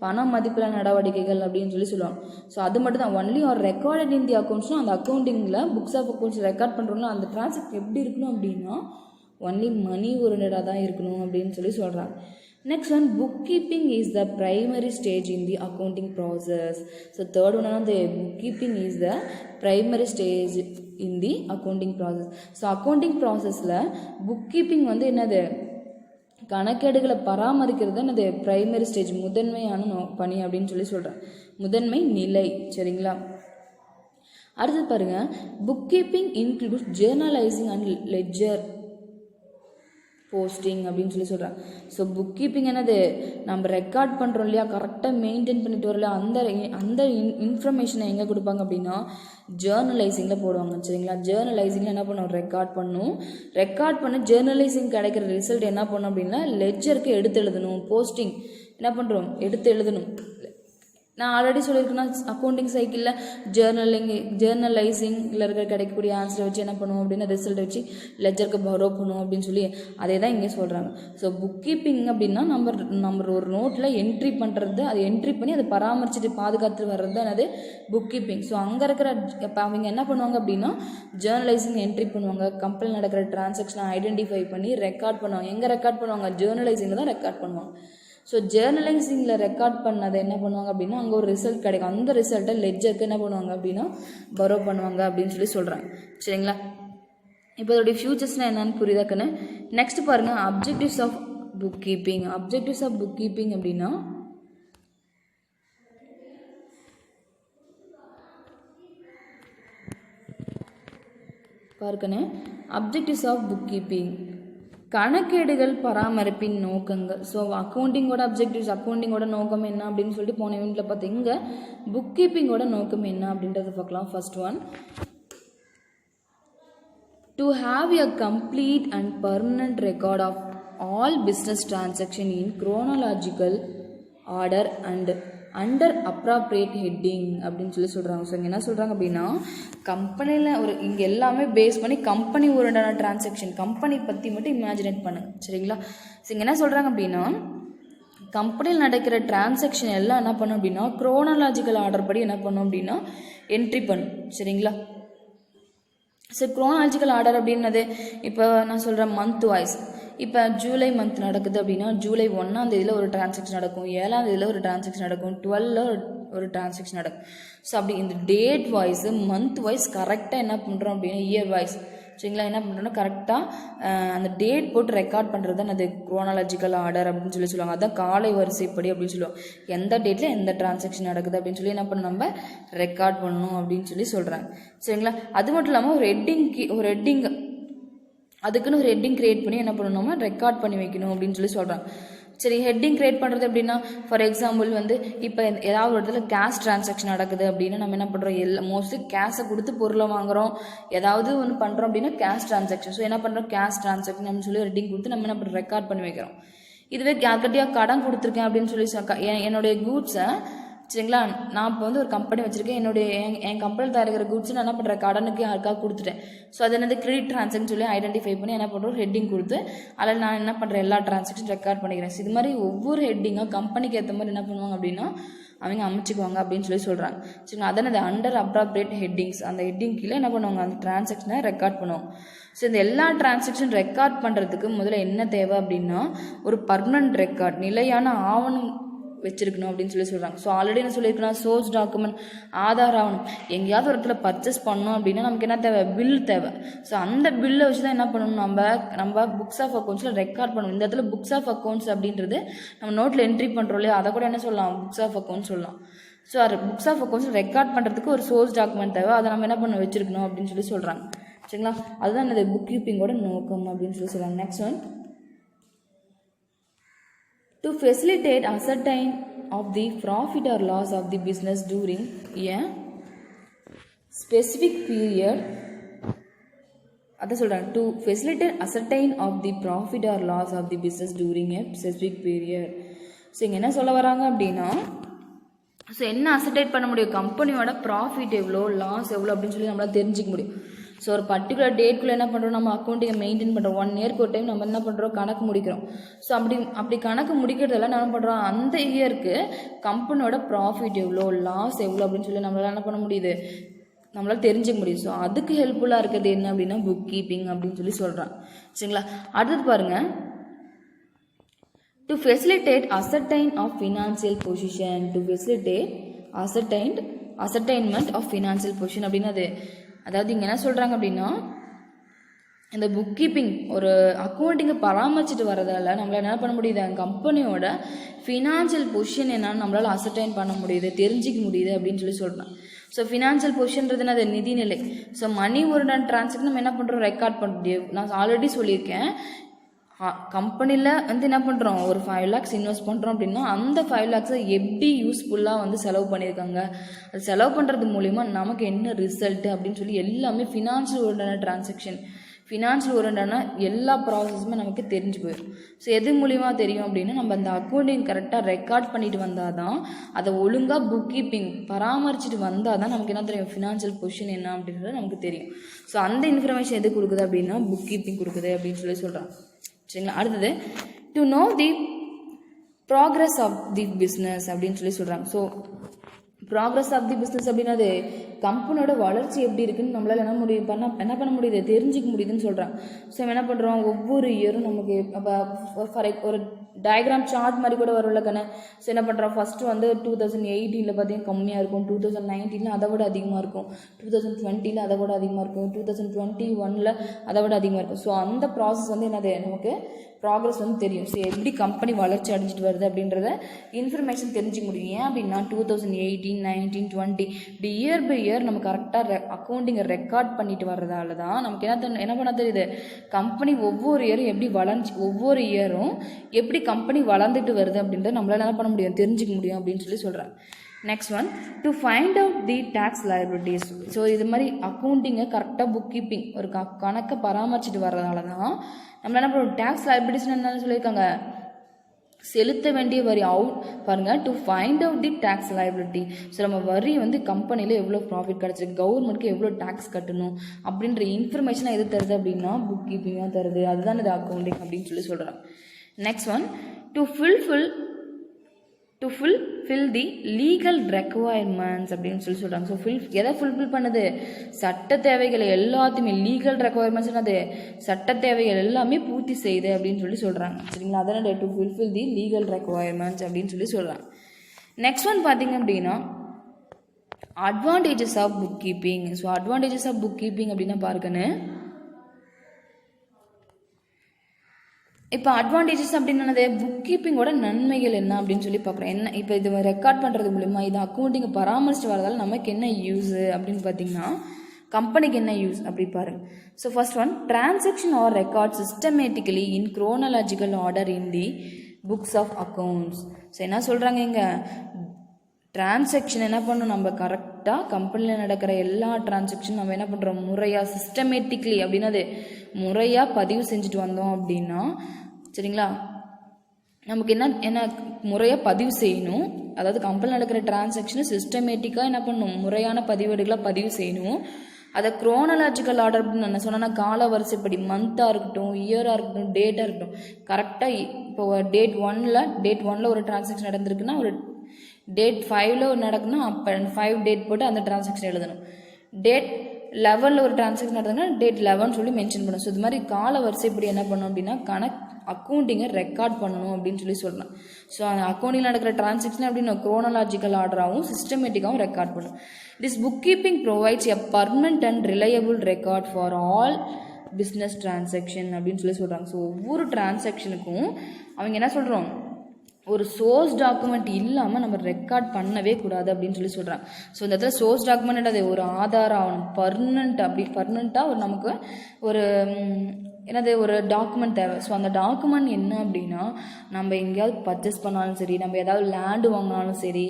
பணம் மதிப்பில் நடவடிக்கைகள் அப்படின்னு சொல்லுவாங்க. ஸோ அது மட்டும் தான் ஒன்லி ஆர் ரெக்கார்டட் இன் தி அக்கௌண்ட்ஸ்னால் அந்த அக்கௌண்டிங்கில் புக்ஸ் ஆஃப் அக்கௌண்ட்ஸ் ரெக்கார்ட் பண்ணுறோம்னா அந்த டிரான்சாக்ஷன் எப்படி இருக்கணும் அப்படின்னா ஒன்லி மணி ஓரியன்டாக தான் இருக்கணும் அப்படின்னு சொல்கிறாங்க. Next one, bookkeeping is the primary stage in the accounting process. So third one, the bookkeeping is the primary stage in the accounting process. So accounting process la bookkeeping வந்து என்னது, கணக்கேடுகளை பராமரிக்கிறது என்னது பிரைமரி ஸ்டேஜ், முதன்மையான பணி அப்படின்னு சொல்கிறேன், முதன்மை நிலை. சரிங்களா? அடுத்து பாருங்க, bookkeeping includes journalizing and ledger posting அப்படின்னு சொல்கிறாங்க. ஸோ புக் கீப்பிங் என்னது, நம்ம ரெக்கார்ட் பண்ணுறோம் இல்லையா, கரெக்டாக மெயின்டைன் பண்ணிட்டு வரல, அந்த இன்ஃபர்மேஷனை எங்கே கொடுப்பாங்க அப்படின்னா ஜேர்னலைசிங்கில் போடுவாங்க. சரிங்களா? ஜேர்னலைசிங்கில் என்ன பண்ணுவோம், ரெக்கார்ட் பண்ண ஜேர்னலைசிங் கிடைக்கிற ரிசல்ட் என்ன பண்ணோம் அப்படின்னா லெட்ஜருக்கு எடுத்து எழுதணும். போஸ்டிங் என்ன பண்ணுறோம், எடுத்து எழுதணும். நான் ஆல்ரெடி சொல்லியிருக்கேன்னா அக்கௌண்டிங் சைக்கிளில் ஜேர்னலைசிங்கில் இருக்கிற கிடைக்கக்கூடிய ஆன்சரை வச்சு என்ன பண்ணுவோம் அப்படின்னா ரிசல்ட் வச்சு லெஜருக்கு பரோ பண்ணுவோம் அப்படின்னு சொல்லி அதே தான் இங்கே சொல்கிறாங்க. ஸோ புக் கீப்பிங் அப்படின்னா நம்ம ஒரு நோட்டில் என்ட்ரி பண்ணுறது, அதை என்ட்ரி பண்ணி அதை பராமரிச்சுட்டு பாதுகாத்து வர்றது தான் அது புக் கீப்பிங். ஸோ அங்கே இருக்கிற இப்போ அவங்க என்ன பண்ணுவாங்க அப்படின்னா ஜேர்னலைசிங் என்ட்ரி பண்ணுவாங்க, கம்பெனி நடக்கிற டிரான்சாக்ஷனை ஐடென்டிஃபை பண்ணி ரெக்கார்ட் பண்ணுவாங்க. எங்கே ரெக்கார்ட் பண்ணுவாங்க, ஜேர்னலைசிங்கில் தான் ரெக்கார்ட் பண்ணுவாங்க. ஸோ ஜேர்னலைசிங்கில் ரெக்கார்ட் பண்ணதை என்ன பண்ணுவாங்க அப்படின்னா அங்கே ஒரு ரிசல்ட் கிடைக்கும், அந்த ரிசல்ட்டை லெட்ஜருக்கு என்ன பண்ணுவாங்க அப்படின்னா பரோ பண்ணுவாங்க அப்படின்னு சொல்கிறாங்க. சரிங்களா? இப்போ அதோடைய ஃபியூச்சர்ஸ்னால் என்னன்னு புரியுதாக்கன்னு. நெக்ஸ்ட் பாருங்கள், objectives of book keeping. Objectives of book keeping அப்படின்னா பாருக்கண்ணே, அப்ஜெக்டிவ்ஸ் ஆஃப் புக் கீப்பிங் கணக்கேடுகள் பராமரிப்பின் நோக்கங்கள். ஸோ அக்கௌண்டிங்கோட அப்ஜெக்டிவ்ஸ், அக்கௌண்டிங்கோட நோக்கம் என்ன அப்படின்னு சொல்லிட்டு போன யூனிட்டில் பார்த்தீங்க. புக் கீப்பிங்கோட நோக்கம் என்ன அப்படின்றத பார்க்கலாம். First one, to have a complete and permanent record of all business transaction in chronological order and under appropriate heading அப்படின்னு சொல்கிறாங்க. ஸோ இங்கே என்ன சொல்கிறாங்க அப்படின்னா கம்பெனியில் இங்கே எல்லாமே பேஸ் பண்ணி கம்பெனி ஓரியண்டான டிரான்சாக்ஷன், கம்பெனி பற்றி மட்டும் இமேஜினேட் பண்ணுங்க. சரிங்களா? ஸோ இங்கே என்ன சொல்கிறாங்க அப்படின்னா கம்பெனியில் நடக்கிற டிரான்சாக்ஷன் எல்லாம் என்ன பண்ணும் அப்படின்னா குரோனாலாஜிக்கல் ஆர்டர் படி என்ன பண்ணும் அப்படின்னா என்ட்ரி பண்ணும். சரிங்களா? ஸோ குரோனாலஜிக்கல் ஆர்டர் அப்படின்னது இப்போ நான் சொல்கிறேன் மந்த் வைஸ். இப்போ ஜூலை மந்த் நடக்குது அப்படின்னா ஜூலை 1ஆம் தேதியில் ஒரு டிரான்சாக்ஷன் நடக்கும், 7ஆம் தேதியில் ஒரு டிரான்சாக்ஷன் நடக்கும், 12ல் ஒரு டிரான்சாக்ஷன் நடக்கும். ஸோ அப்படி இந்த டேட் வைஸ் மந்த் வைஸ் கரெக்டாக என்ன பண்ணுறோம் அப்படின்னா இயர் வைஸ் சரிங்களா. என்ன பண்ணுறோன்னா கரெக்டாக அந்த டேட் போட்டு ரெக்கார்ட் பண்ணுறது தான் அது குரோனாலஜிக்கல் ஆர்டர் அப்படின்னு சொல்லுவாங்க. அதுதான் காலை வரிசைப்படி அப்படின்னு சொல்லுவோம். எந்த டேட்டில் எந்த டிரான்சாக்ஷன் நடக்குது அப்படின்னு சொல்லி என்ன பண்ணணும், நம்ம ரெக்கார்ட் பண்ணணும் அப்படின்னு சொல்கிறாங்க. சரிங்களா. அது மட்டும் இல்லாமல் ஒரு ஹெட்டிங் அதுக்குன்னு ஒரு ஹெட்டிங் கிரியேட் பண்ணி என்ன பண்ணணும்னா ரெக்கார்ட் பண்ணி வைக்கணும் அப்படின்னு சொல்கிறாங்க. சரி, ஹெட்டிங் கிரியேட் பண்ணுறது எப்படின்னா, ஃபார் எக்ஸாம்பிள் இப்போ ஏதாவது ஒரு இடத்துல கேஷ் டிரான்சாக்ஷன் நடக்குது அப்படின்னா நம்ம என்ன பண்ணுறோம், மோஸ்ட்லி கேஷை கொடுத்து பொருளை வாங்குறோம், ஏதாவது ஒன்று பண்ணுறோம் அப்படின்னா கேஷ் டிரான்சாக்ஷன். ஸோ என்ன பண்ணுறோம், கேஷ் டிரான்சாக்ஷன் அப்படின்னு சொல்லி ஹெட்டிங் கொடுத்து நம்ம என்ன பண்ணுறோம், ரெக்கார்ட் பண்ணி வைக்கிறோம். இதுவே யார்கிட்டயா கடன் கொடுத்துருக்கேன் அப்படின்னு சொல்லி என்னுடைய கூட்ஸை, சரிங்களா, நான் இப்போ ஒரு கம்பெனி வச்சுருக்கேன், என் கம்பெனியில் தயாரிக்கிற கூட்ஸ் நான் என்ன பண்ணுறேன், கடனுக்கு யாருக்காக கொடுத்துட்டேன். ஸோ அது என்னது கிரெடிட் டிரான்சாக்ஷன் சொல்லி ஐடென்டிஃபை பண்ணி என்ன பண்ணுறோம், ஹெட்டிங் கொடுத்து அதில் நான் என்ன பண்ணுறேன், எல்லா டிரான்சாக்ஷன் ரெக்கார்ட் பண்ணிக்கிறேன். இது மாதிரி ஒவ்வொரு ஹெட்டிங்காக கம்பெனிக்கு ஏற்ற மாதிரி என்ன பண்ணுவாங்க அப்படின்னா அவங்க அமைச்சிக்குவாங்க அப்படின்னு சொல்கிறாங்க. சரிங்களா. அதான் அது அண்டர் அப்ராப்ரேட் ஹெட்டிங்ஸ். அந்த ஹெட்டிங் கீழே என்ன பண்ணுவாங்க, அந்த டிரான்சாக்ஷனை ரெக்கார்ட் பண்ணுவோம். ஸோ இந்த எல்லா டிரான்சாக்ஷன் ரெக்கார்ட் பண்ணுறதுக்கு முதல்ல என்ன தேவை அப்படின்னா ஒரு பர்மனன்ட் ரெக்கார்ட், நிலையான ஆவணம் வச்சிருக்கணும் அப்படின்னு சொல்கிறாங்க. ஸோ ஆல்ரெடி என்ன சொல்லியிருக்கணும், சோர்ஸ் டாக்குமெண்ட், ஆதார் ஆவணம். எங்கேயாவது ஒரு இடத்துல பர்ச்சேஸ் பண்ணோம் அப்படின்னா நமக்கு என்ன தேவை, பில் தேவை. ஸோ அந்த பில்லை வச்சு தான் என்ன பண்ணணும், நம்ம புக்ஸ் ஆஃப் அக்கௌண்ட்ஸில் ரெக்கார்ட் பண்ணணும். இந்த இடத்துல புக்ஸ் ஆஃப் அக்கௌண்ட்ஸ் அப்படின்றது நம்ம நோட்டில் என்ட்ரி பண்ணுறோம் இல்லையா, அதை கூட என்ன சொல்லலாம், புக்ஸ் ஆஃப் அக்கௌண்ட்ஸ் சொல்லலாம். ஸோ அது புக்ஸ் ஆஃப் அக்கௌண்ட்ஸ் ரெக்கார்ட் பண்ணுறதுக்கு ஒரு சோர்ஸ் டாக்குமெண்ட் தேவை, அதை நம்ம என்ன பண்ண வச்சிருக்கணும் அப்படின்னு சொல்கிறாங்க. சரிங்களா. அதுதான் இந்த புக் கீப்பிங்கோட நோக்கம் அப்படின்னு சொல்கிறாங்க. Next one, to facilitate ascertain of the profit or loss of the business during a specific period. அதான் சொல்கிறாங்க, to facilitate ascertain of the profit or loss of the business during a specific period. So இங்கே என்ன சொல்ல வராங்க அப்படின்னா, so என்ன அசர்டைன் பண்ண முடியும், கம்பெனியோட ப்ராஃபிட் எவ்வளோ, லாஸ் எவ்வளோ அப்படின்னு சொல்லி நம்மளால் தெரிஞ்சிக்க முடியும். ஸோ ஒரு பர்டிகுலர் டேட்குள்ளே என்ன பண்ணுறோம், நம்ம அக்கௌண்ட்டிங்கை மெயின்டைன் பண்ணுறோம். 1 இயர்க்கு ஒரு டைம் நம்ம என்ன பண்ணுறோம், கணக்கு முடிக்கிறோம். ஸோ அப்படி கணக்கு முடிக்கிறதெல்லாம் என்ன பண்ணுறோம், அந்த இயருக்கு கம்பெனியோட ப்ராஃபிட் எவ்வளோ, லாஸ் எவ்வளோ அப்படின்னு சொல்லி நம்மளால் என்ன பண்ண முடியுது, நம்மளால் தெரிஞ்சுக்க முடியும். ஸோ அதுக்கு ஹெல்ப்ஃபுல்லாக இருக்கிறது என்ன அப்படின்னா புக் கீப்பிங் அப்படின்னு சொல்கிறாங்க. சரிங்களா. அடுத்தது பாருங்கள், to facilitate ascertain of financial position, to facilitate ascertainment of financial position அப்படின்னா அதாவது இங்கே என்ன சொல்கிறாங்க அப்படின்னா, இந்த புக் கீப்பிங் ஒரு அக்கௌண்டிங்கை பராமரிச்சுட்டு வரதால நம்மளால் என்ன பண்ண முடியுது, கம்பெனியோட ஃபினான்ஷியல் பொசிஷன் என்னன்னு நம்மளால் அசர்டைன் பண்ண முடியுது, தெரிஞ்சிக்க முடியுது அப்படின்னு சொல்கிறேன். ஸோ ஃபினான்ஷியல் பொசிஷன்றதுன்னா அது நிதிநிலை. ஸோ மணி ஒரு டிரான்சாக்ஷன் நம்ம என்ன பண்ணுறோம், ரெக்கார்ட் பண்ண முடியும். நான் ஆல்ரெடி சொல்லியிருக்கேன், கம்பெனியில் என்ன பண்ணுறோம், ஒரு 5 lakhs இன்வெஸ்ட் பண்ணுறோம் அப்படின்னா அந்த 5 lakhs எப்படி யூஸ்ஃபுல்லாக செலவு பண்ணியிருக்காங்க, அது செலவு பண்ணுறது மூலிமா நமக்கு என்ன ரிசல்ட்டு அப்படின்னு சொல்லி எல்லாமே ஃபினான்ஷியல் ஓரியன்டான டிரான்சாக்ஷன், ஃபினான்ஷியல் ஓரியன்டான எல்லா ப்ராசஸுமே நமக்கு தெரிஞ்சு போயிடும். ஸோ எது மூலிமா தெரியும் அப்படின்னா நம்ம அந்த அக்கௌண்டிங் கரெக்டாக ரெக்கார்ட் பண்ணிட்டு வந்தால் தான், அதை ஒழுங்காக புக் கீப்பிங் பராமரிச்சுட்டு வந்தால் தான் நமக்கு என்ன தெரியும், ஃபினான்ஷியல் பொசிஷன் என்ன அப்படின்றது நமக்கு தெரியும். ஸோ அந்த இன்ஃபர்மேஷன் எது கொடுக்குது அப்படின்னா புக் கீப்பிங் கொடுக்குது அப்படின்னு சொல்கிறாங்க. சரிங்களா. அடுத்தது, to know the progress of the business அப்படின்னு சொல்கிறாங்க. So progress of the business அப்படின்னா கம்பெனியோட வளர்ச்சி எப்படி இருக்குன்னு நம்மளால் என்ன பண்ண முடியுது, தெரிஞ்சிக்க முடியுதுன்னு சொல்கிறாங்க. ஸோ என்ன பண்ணுறோம், ஒவ்வொரு இயரும் நமக்கு அப்போ ஒரு டயக்ராம் சார்ட் மாதிரி கூட வரும்ல கண்ணு. ஸோ என்ன பண்ணுறோம், ஃபஸ்ட்டு 2018 பார்த்தீங்கன்னா கம்மியாக இருக்கும், 2019 அதை விட அதிகமாக இருக்கும், 2020 அதை விட அதிகமாக இருக்கும், 2021 அதை விட அதிகமாக இருக்கும். ஸோ அந்த ப்ராசஸ் என்னது, நமக்கு ப்ராக்ரஸ் தெரியும். ஸோ எப்படி கம்பெனி வளர்ச்சி அடைஞ்சிட்டு வருது அப்படின்றத இன்ஃபர்மேஷன் தெரிஞ்சிக்க முடியும். ஏன் அப்படின்னா 2018, 19, 20 இப்படி இயர் பை இயர் நம்ம கரெக்டாக அக்கௌண்டிங்கை ரெக்கார்ட் பண்ணிட்டு வர்றதால தான் நமக்கு என்ன பண்ண தெரியுது, கம்பெனி ஒவ்வொரு இயரும் எப்படி ஒவ்வொரு இயரும் எப்படி கம்பெனி வளர்ந்துட்டு வருது அப்படின்றத நம்மளால என்ன பண்ண முடியும், தெரிஞ்சிக்க முடியும் அப்படின்னு சொல்கிறாங்க. Next one, to find out the tax liabilities. So இது மாதிரி அக்கௌண்டிங்கை கரெக்டாக புக் கீப்பிங் ஒரு கணக்கை பராமரிச்சுட்டு வர்றதால தான் நம்ம என்ன பண்ணுவோம், டேக்ஸ் லயபிலிட்டிஸ் என்ன சொல்லியிருக்காங்க, செலுத்த வேண்டிய வரி பாருங்கள், to find out the tax liability. So நம்ம வரி கம்பெனியில் எவ்வளோ ப்ராஃபிட் கிடச்சிருக்கு, கவர்மெண்ட்க்கு எவ்வளோ டேக்ஸ் கட்டணும் அப்படின்ற இன்ஃபர்மேஷனை எது தருது அப்படின்னா புக் கீப்பிங்காக தருது. அதுதான் இது அக்கௌண்டிங் அப்படின்னு சொல்கிறாங்க. Next one, to fulfill the legal requirements அப்படின்னு சொல்கிறாங்க. ஸோ எதை ஃபுல்ஃபில் பண்ணுது, சட்ட தேவைகளை எல்லாத்தையுமே, லீகல் ரெக்குவயர்மெண்ட்ஸ் அது சட்ட தேவைகள் எல்லாமே பூர்த்தி செய்யுது அப்படின்னு சொல்கிறாங்க. சரிங்களா. அதனால் to fulfill the legal requirements அப்படின்னு சொல்கிறாங்க. நெக்ஸ்ட் ஒன் பார்த்தீங்க அப்படின்னா advantages of book keeping. So advantages of book keeping அப்படின்னா பாருங்கன்னு, இப்போ அட்வான்டேஜஸ் அப்படின்னது புக் கீப்பிங்கோட நன்மைகள் என்ன அப்படின்னு சொல்லி பார்க்குறோம். என்ன இப்போ இது ரெக்கார்ட் பண்ணுறது மூலிமா இது அக்கௌண்டிங்கை பராமரிச்சுட்டு வரதால் நமக்கு என்ன யூஸு அப்படின்னு பார்த்தீங்கன்னா கம்பெனிக்கு என்ன யூஸ் அப்படி பாருங்க. So first one, transaction are record systematically in chronological order in the books of accounts. So என்ன சொல்கிறாங்க இங்கே, டிரான்சாக்ஷன் என்ன பண்ணணும், நம்ம கரெக்டாக கம்பெனியில் நடக்கிற எல்லா டிரான்சாக்ஷன் நம்ம என்ன பண்ணுறோம், முறையாக சிஸ்டமேட்டிக்லி அப்படின்னா அது முறையாக பதிவு செஞ்சுட்டு வந்தோம் அப்படின்னா சரிங்களா, நமக்கு என்ன முறையாக பதிவு செய்யணும். அதாவது கம்பெனியில் நடக்கிற டிரான்சாக்ஷனை சிஸ்டமேட்டிக்காக என்ன பண்ணணும், முறையான பதிவேடுகளாக பதிவு செய்யணும். அதை குரோனலாஜிக்கல் ஆர்டர் அப்படின்னு நான் சொன்னேன்னா கால வரிசைப்படி மந்த்தாக இருக்கட்டும், இயராக இருக்கட்டும், டேட்டாக இருக்கட்டும், கரெக்டாக இப்போ டேட் ஒன்னில் ஒரு டிரான்சாக்ஷன் நடந்திருக்குன்னா ஒரு டேட் 5ல் நடக்குன்னா அப்போ 5 டேட் போட்டு அந்த டிரான்சாக்ஷன் எழுதணும். டேட் 11ல் ஒரு டிரான்சாக்ஷன் நடந்ததுன்னா டேட் 11 சொல்லி மென்ஷன் பண்ணணும். ஸோ இது மாதிரி கால வரிசைப்படி என்ன பண்ணணும் அப்படின்னா அக்கௌண்டிங்கை ரெக்கார்ட் பண்ணணும் அப்படின்னு சொல்லி சொல்லலாம். ஸோ அந்த அக்கௌண்டிங்கில் நடக்கிற டிரான்சாக்ஷன் அப்படின்னு குரோனலாஜிக்கல் ஆர்டராகவும் சிஸ்டமேட்டிக்காகவும் ரெக்கார்ட் பண்ணணும். This book keeping provides a permanent and reliable record for all business transaction அப்படின்னு சொல்லி சொல்கிறாங்க. ஸோ ஒவ்வொரு டிரான்சாக்ஷனுக்கும் அவங்க என்ன சொல்கிறோம், ஒரு சோர்ஸ் டாக்குமெண்ட் இல்லாமல் நம்ம ரெக்கார்ட் பண்ணவே கூடாது அப்படின்னு சொல்லி சொல்கிறாங்க. ஸோ இந்த இடத்துல சோர்ஸ் டாக்குமெண்ட் அது ஒரு ஆதார ஆவணம் பர்மனண்ட்டாக ஒரு நமக்கு ஒரு ஒரு டாக்குமெண்ட் தேவை. ஸோ அந்த டாக்குமெண்ட் என்ன அப்படின்னா, நம்ம எங்கேயாவது பர்ச்சேஸ் பண்ணாலும் சரி, நம்ம ஏதாவது லேண்டு வாங்கினாலும் சரி,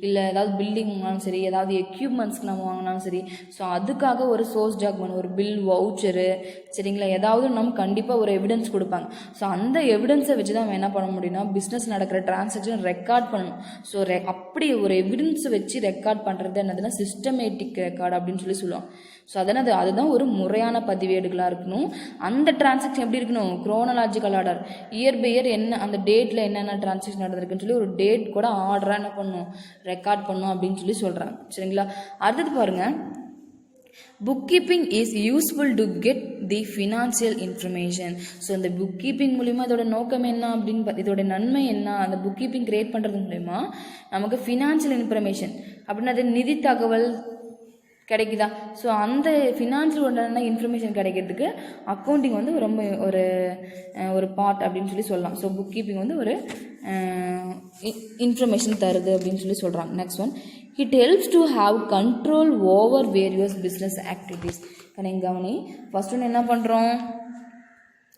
இல்லை ஏதாவது பில்டிங் வாங்கினாலும் சரி, ஏதாவது எக்யூப்மெண்ட்ஸ்க்கு நம்ம வாங்கினாலும் சரி, ஸோ அதுக்காக ஒரு சோர்ஸ் டாக்குமெண்ட், ஒரு பில், வவுச்சரு சரிங்களா, ஏதாவது நம்ம கண்டிப்பாக ஒரு எவிடன்ஸ் கொடுப்பாங்க. ஸோ அந்த எவிடன்ஸை வச்சு தான் நம்ம என்ன பண்ண முடியும்னா பிஸ்னஸ் நடக்கிற டிரான்சாக்ஷன் ரெக்கார்ட் பண்ணணும். ஸோ அப்படி ஒரு எவிடன்ஸை வச்சு ரெக்கார்ட் பண்ணுறது என்னதுன்னா சிஸ்டமேட்டிக் ரெக்கார்டு அப்படின்னு சொல்லி சொல்லுவாங்க. ஸோ அதுதான் ஒரு முறையான பதிவேடுகளாக இருக்கணும். அந்த டிரான்சாக்ஷன் எப்படி இருக்கணும், chronological order, year by year என்ன அந்த டேட்டில் என்னென்ன டிரான்சாக்ஷன் நடந்திருக்குன்னு சொல்லி ஒரு டேட் கூட ஆர்டராக என்ன பண்ணணும், ரெக்கார்ட் பண்ணணும் அப்படின்னு சொல்லி சொல்கிறாங்க. சரிங்களா, அடுத்தது பாருங்கள், book keeping is useful to get the financial information. So இந்த புக் கீப்பிங் மூலிமா இதோட நோக்கம் என்ன அப்படின்னு இதோட நன்மை என்ன, அந்த புக் கீப்பிங் கிரியேட் பண்ணுறது மூலிமா நமக்கு ஃபினான்சியல் இன்ஃபர்மேஷன் அப்படின்னா அது நிதி தகவல் கிடைக்குதா. ஸோ அந்த ஃபினான்ஷியல் ஒன்றான இன்ஃபர்மேஷன் கிடைக்கிறதுக்கு அக்கௌண்டிங் வந்து ரொம்ப ஒரு பார்ட் அப்படின்னு சொல்லி சொல்லலாம். ஸோ புக் கீப்பிங் வந்து ஒரு இன்ஃபர்மேஷன் தருது அப்படின்னு சொல்லி சொல்கிறாங்க. Next one, it helps to have control over various business activities. கவனி, ஃபர்ஸ்ட் ஒன்று என்ன பண்ணுறோம்,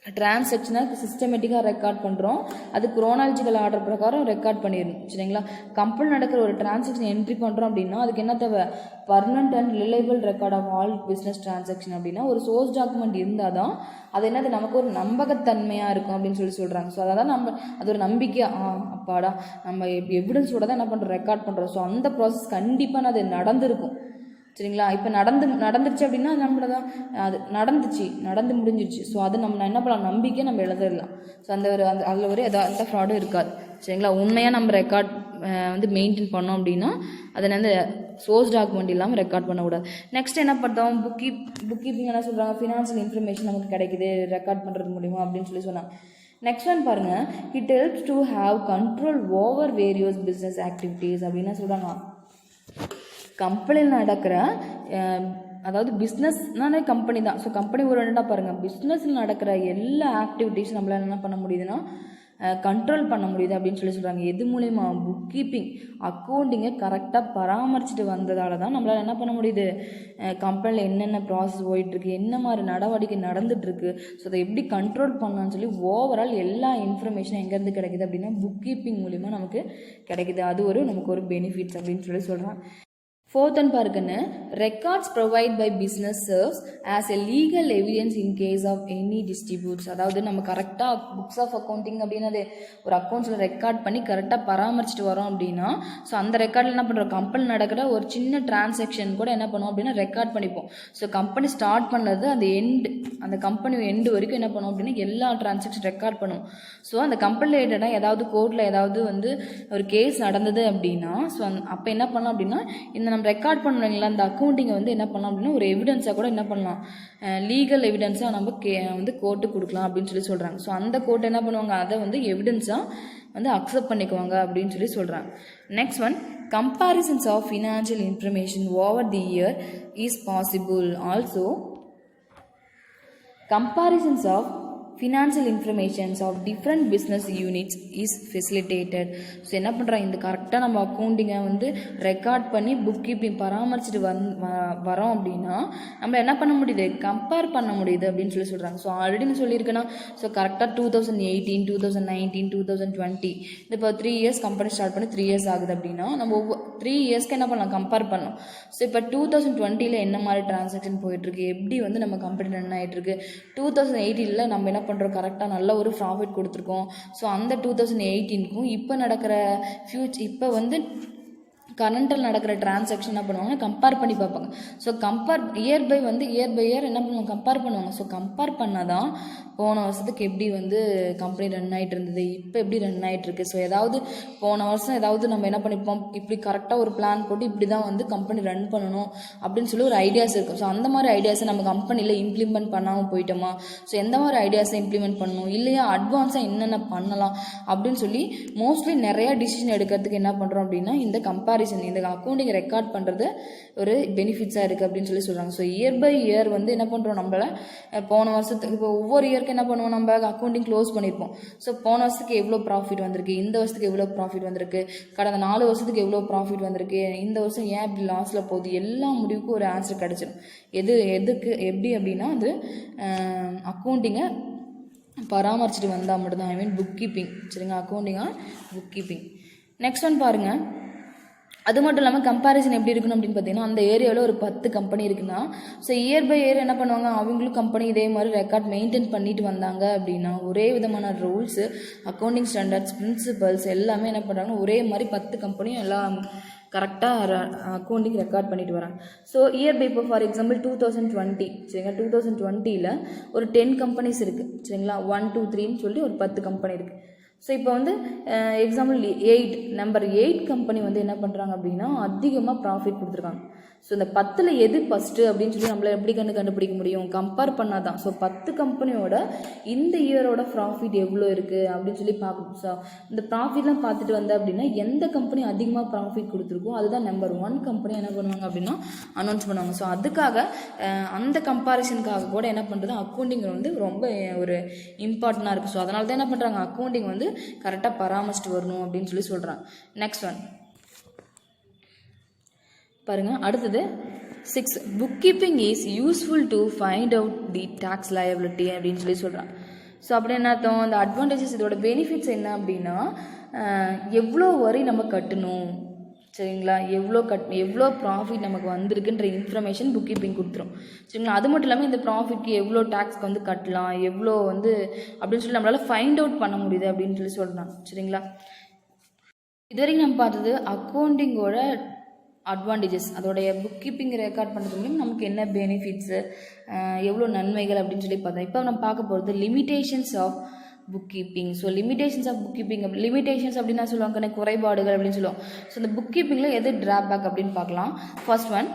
டிரான்சாக்ஷனை சிஸ்டமேட்டிக்காக ரெக்கார்ட் பண்ணுறோம். அது குரோனாலஜிக்கல் ஆர்டர் பிரகாரம் ரெக்கார்ட் பண்ணிடணும். சரிங்களா, கம்பெனி நடக்கிற ஒரு டிரான்சாக்ஷன் என்ட்ரி பண்ணுறோம் அப்படின்னா அதுக்கு என்ன தேவை, permanent and reliable record of all business transaction அப்படின்னா ஒரு சோர்ஸ் டாக்குமெண்ட் இருந்தால் தான் அது என்னது நமக்கு ஒரு நம்பகத்தன்மையாக இருக்கும் அப்படின்னு சொல்லி சொல்கிறாங்க. ஸோ அதான் அது ஒரு நம்பிக்கையாக அப்பாடா நம்ம எவிடன்ஸோட தான் என்ன பண்ணுறோம், ரெக்கார்ட் பண்ணுறோம். ஸோ அந்த ப்ராசஸ் கண்டிப்பாக அது நடந்திருக்கும். சரிங்களா, இப்போ நடந்துருச்சு அப்படின்னா நம்மள தான் அது நடந்து முடிஞ்சிருச்சு. ஸோ அது நம்ம என்ன பண்ணலாம், நம்பிக்கை நம்ம எழுதிடலாம். ஸோ அதில் ஒரு எந்த ஃப்ராடும் இருக்காது. சரிங்களா, உண்மையாக நம்ம ரெக்கார்ட் வந்து மெயின்டைன் பண்ணோம் அப்படின்னா அதை வந்து சோர்ஸ் டாக்குமெண்ட் இல்லாமல் ரெக்கார்ட் பண்ணக்கூடாது. நெக்ஸ்ட் என்ன பார்த்தோம், புக் கீப்பிங் என்ன சொல்கிறாங்க, ஃபினான்ஷியல் இன்ஃபர்மேஷன் நமக்கு கிடைக்குது ரெக்கார்ட் பண்ணுறது மூலிமா அப்படின்னு சொல்லி சொன்னாங்க. நெக்ஸ்ட் ஒன் பாருங்க, it helps to have control over various business activities அப்படின்னு சொல்கிறாங்க. கம்பெனியில் நடக்கிற அதாவது பிஸ்னஸ்னாலே கம்பெனி தான். ஸோ கம்பெனி ஒரு ரெண்டாக பாருங்கள், பிஸ்னஸில் நடக்கிற எல்லா ஆக்டிவிட்டீஸும் நம்மளால் என்ன பண்ண முடியுதுன்னா கண்ட்ரோல் பண்ண முடியுது அப்படின்னு சொல்லி சொல்கிறாங்க. எது மூலயமா, புக் கீப்பிங் அக்கௌண்டிங்கை கரெக்டாக பராமரிச்சுட்டு வந்ததால தான் நம்மளால் என்ன பண்ண முடியுது, கம்பெனியில் என்னென்ன ப்ராசஸ் போயிட்டுருக்கு, என்ன மாதிரி நடவடிக்கை நடந்துகிட்ருக்கு, ஸோ அதை எப்படி கண்ட்ரோல் பண்ணலான்னு சொல்லி ஓவரால் எல்லா இன்ஃபர்மேஷனும் எங்கேருந்து கிடைக்குது அப்படின்னா புக் கீப்பிங் மூலிமா நமக்கு கிடைக்குது. அது நமக்கு ஒரு பெனிஃபிட்ஸ் அப்படின்னு சொல்லி சொல்கிறாங்க. Fourth and பாருங்கன்னு, records provide by business serves as a legal evidence in case of any disputes. அதாவது நம்ம கரெக்டாக புக்ஸ் ஆஃப் அக்கௌண்டிங் அப்படின்னது ஒரு அக்கௌண்ட்ஸில் ரெக்கார்ட் பண்ணி கரெக்டாக பராமரிச்சுட்டு வரோம் அப்படின்னா ஸோ அந்த ரெக்கார்டில் என்ன பண்ணுறோம், கம்பெனி நடக்கிற ஒரு சின்ன டிரான்சாக்ஷன் கூட என்ன பண்ணுவோம் அப்படின்னா ரெக்கார்ட் பண்ணிப்போம். ஸோ கம்பெனி ஸ்டார்ட் பண்ணது அந்த கம்பெனி எண்டு வரைக்கும் என்ன பண்ணுவோம் அப்படின்னா எல்லா டிரான்சாக்ஷன் ரெக்கார்ட் பண்ணுவோம். ஸோ அந்த கம்பெனி ரிலேட்டடாக ஏதாவது கோர்ட்டில் ஏதாவது வந்து ஒரு கேஸ் நடந்தது அப்படின்னா ஸோ அப்போ என்ன பண்ணலாம் அப்படின்னா இந்த ரெக்கார்ட் பண்ணுவீங்களா அந்த அக்கௌண்டிங்கை வந்து என்ன பண்ணலாம் அப்படின்னா ஒரு எவிடன்ஸாக கூட என்ன பண்ணலாம், லீகல் எவிடன்ஸாக நம்ம வந்து கோர்ட்டுக்கு கொடுக்கலாம் அப்படின்னு சொல்லி சொல்கிறாங்க. ஸோ அந்த கோர்ட் என்ன பண்ணுவாங்க, அதை வந்து எவிடன்ஸாக வந்து அக்செப்ட் பண்ணிக்குவாங்க அப்படின்னு சொல்லி சொல்கிறாங்க. Next one, comparisons of financial information over the year is possible. Also comparisons of financial informations of different business units is facilitated. So என்ன பண்ணுறாங்க, இந்த கரெக்டாக நம்ம அக்கௌண்டிங்கை வந்து ரெக்கார்ட் பண்ணி புக் கீப்பிங் பராமரிச்சுட்டு வரோம் அப்படின்னா நம்ம என்ன பண்ண முடியுது, கம்பேர் பண்ண முடியுது அப்படின்னு சொல்கிறாங்க. ஸோ ஆல்ரெடி நான் சொல்லியிருக்கேன்னா, ஸோ கரெக்டாக 2018, 2019, 2020 இந்த இப்போ 3 இயர்ஸ் கம்பெனி ஸ்டார்ட் பண்ணி 3 இயர்ஸ் ஆகுது அப்படின்னா நம்ம 3 இயர்ஸ்க்கு என்ன பண்ணலாம், கம்பேர் பண்ணலாம். ஸோ இப்போ 2020 என்ன மாதிரி டிரான்சாக்ஷன் போயிட்டுருக்கு, எப்படி வந்து நம்ம கம்பெனி ரன் ஆகிட்டுருக்கு, 2018 நம்ம என்ன பண்ணுறோம், கரெக்டாக நல்ல ஒரு ப்ராஃபிட் கொடுத்துருக்கோம். ஸோ அந்த 2018க்கும் இப்போ நடக்கிற இப்போ வந்து கரண்டில் நடக்கிற டிரான்சாக்ஷன் என்ன பண்ணுவாங்க, கம்பேர் பண்ணி பார்ப்பாங்க. So compare year by year என்ன பண்ணுவாங்க, கம்பேர் பண்ணுவாங்க. ஸோ கம்பேர் பண்ணால் தான் போன வருஷத்துக்கு எப்படி வந்து கம்பெனி ரன் ஆகிட்டு இருந்தது, இப்போ எப்படி ரன் ஆகிட்டு இருக்கு. ஸோ ஏதாவது போன வருஷம் ஏதாவது நம்ம என்ன பண்ணிப்போம், இப்படி கரெக்டாக ஒரு பிளான் போட்டு இப்படி தான் வந்து கம்பெனி ரன் பண்ணணும் அப்படின்னு சொல்லி ஒரு ஐடியாஸ் இருக்கும். ஸோ அந்த மாதிரி ஐடியாஸை நம்ம கம்பெனியில் இம்ப்ளிமெண்ட் பண்ணாமல் போயிட்டோமா, ஸோ எந்த மாதிரி ஐடியாஸை இம்ப்ளிமெண்ட் பண்ணணும், இல்லையா அட்வான்ஸாக என்னென்ன பண்ணலாம் அப்படின்னு சொல்லி மோஸ்ட்லி நிறையா டிசிஷன் எடுக்கிறதுக்கு என்ன பண்ணுறோம் அப்படின்னா இந்த கம்பேரிசன், இந்த அக்கௌண்டிங் ரெக்கார்ட் பண்ணுறது ஒரு பெனிஃபிட்ஸாக இருக்குது அப்படின்னு சொல்லி சொல்கிறாங்க. ஸோ இயர் பை இயர் வந்து என்ன பண்ணுறோம், நம்மள போன வருஷத்துக்கு இப்போ ஒவ்வொரு இயருக்கு என்ன பண்ணுவோம், நம்ம அக்கௌண்டிங் க்ளோஸ் பண்ணியிருப்போம். ஸோ போன வருஷத்துக்கு எவ்வளோ ப்ராஃபிட் வந்திருக்கு, இந்த வருஷத்துக்கு எவ்வளோ ப்ராஃபிட் வந்திருக்கு, கடந்த 4 வருஷத்துக்கு எவ்வளோ ப்ராஃபிட் வந்திருக்கு, இந்த வருஷம் ஏன் இப்படி லாஸில் போகுது, எல்லா முடிவுக்கும் ஒரு ஆன்சர் கிடச்சிடும். எதுக்கு எப்படி அப்படின்னா அது அக்கௌண்டிங்கை பராமரிச்சுட்டு வந்தால் மட்டும்தான். ஐ மீன் புக் கீப்பிங், சரிங்க, அக்கௌண்டிங்காக புக் கீப்பிங். நெக்ஸ்ட் ஒன் பாருங்கள். அது மட்டும் இல்லாமல் கம்பேரிசன் எப்படி இருக்கணும் அப்படின்னு பார்த்தீங்கன்னா, அந்த ஏரியாவில் ஒரு 10 கம்பெனி இருக்குன்னா, ஸோ இயர் பை இயர் என்ன பண்ணுவாங்க, அவங்களும் கம்பெனி இதே மாதிரி ரெக்கார்ட் மெயின்டைன் பண்ணிட்டு வந்தாங்க அப்படின்னா ஒரே விதமான ரூல்ஸு, அக்கௌண்டிங் ஸ்டாண்டர்ட்ஸ், பிரின்சிபல்ஸ் எல்லாமே என்ன பண்ணுறாங்க, ஒரே மாதிரி 10 கம்பெனியும் எல்லாம் கரெக்டாக அக்கௌண்டிங் ரெக்கார்ட் பண்ணிட்டு வராங்க. ஸோ இயர் பை இப்போ ஃபார் எக்ஸாம்பிள் 2020, சரிங்களா, 2020 ஒரு 10 கம்பெனிஸ் இருக்குது, சரிங்களா, 1, 2, 3ன்னு சொல்லி ஒரு 10 கம்பெனி இருக்குது. ஸோ இப்போ வந்து எக்ஸாம்பிள் நம்பர் 8 கம்பெனி வந்து என்ன பண்ணுறாங்க அப்படின்னா அதிகமாக ப்ராஃபிட் கொடுத்துருக்காங்க. ஸோ இந்த 10ல் எது ஃபஸ்ட்டு அப்படின்னு சொல்லி நம்மளை எப்படி கண்டுபிடிக்க முடியும், கம்பேர் பண்ணால் தான். ஸோ 10 கம்பெனியோட இந்த இயரோட ப்ராஃபிட் எவ்வளோ இருக்குது அப்படின்னு சொல்லி பார்க்கணும். ஸோ இந்த ப்ராஃபிட்லாம் பார்த்துட்டு வந்தேன் அப்படின்னா எந்த கம்பெனி அதிகமாக ப்ராஃபிட் கொடுத்துருக்கோ அதுதான் நம்பர் 1 கம்பெனி என்ன பண்ணுவாங்க அப்படின்னா அனௌன்ஸ் பண்ணுவாங்க. ஸோ அதுக்காக அந்த கம்பேரிசனுக்காக கூட என்ன பண்ணுறது, அக்கௌண்டிங் வந்து ரொம்ப ஒரு இம்பார்ட்டண்ட்டாக இருக்குது. ஸோ அதனால தான் என்ன பண்ணுறாங்க, அக்கௌண்டிங் வந்து கரெக்டாக பராமரிச்சுட்டு வரணும் அப்படின்னு சொல்லி சொல்கிறாங்க. நெக்ஸ்ட் ஒன் பாருங்க. அடுத்தது 6, book keeping is useful to find out the tax liability அப்படின்னு சொல்லி சொல்கிறாங்க. ஸோ அப்படி என்ன அர்த்தம், இந்த அட்வான்டேஜஸ் இதோட பெனிஃபிட்ஸ் என்ன அப்படின்னா எவ்வளோ வரி நம்ம கட்டணும், சரிங்களா, எவ்வளோ ப்ராஃபிட் நமக்கு வந்திருக்குன்ற இன்ஃபர்மேஷன் புக் கீப்பிங் கொடுத்துரும், சரிங்களா. அது மட்டும் இல்லாமல் இந்த ப்ராஃபிட்க்கு எவ்வளோ டேக்ஸ்க்கு வந்து கட்டலாம், எவ்வளோ வந்து அப்படின்னு சொல்லி நம்மளால் ஃபைண்ட் அவுட் பண்ண முடியுது அப்படின்னு சொல்லி சொல்கிறாங்க, சரிங்களா. இது வரைக்கும் நம்ம பார்த்தது அக்கௌண்டிங்கோட அட்வான்டேஜஸ், அதோடைய புக் கீப்பிங் ரெக்கார்ட் பண்ணுறது மூலம் நமக்கு என்ன பெனிஃபிட்ஸு, எவ்வளோ நன்மைகள் அப்படின்னு சொல்லி பார்த்தோம். இப்போ நம்ம பார்க்க போகிறது limitations of book keeping. So limitations of book keeping, limitations அப்படின்னா சொல்லுவாங்க குறைபாடுகள் அப்படின்னு சொல்லுவோம். ஸோ இந்த புக் கீப்பிங்கில் எது ட்ராபேக் அப்படின்னு பார்க்கலாம். First one,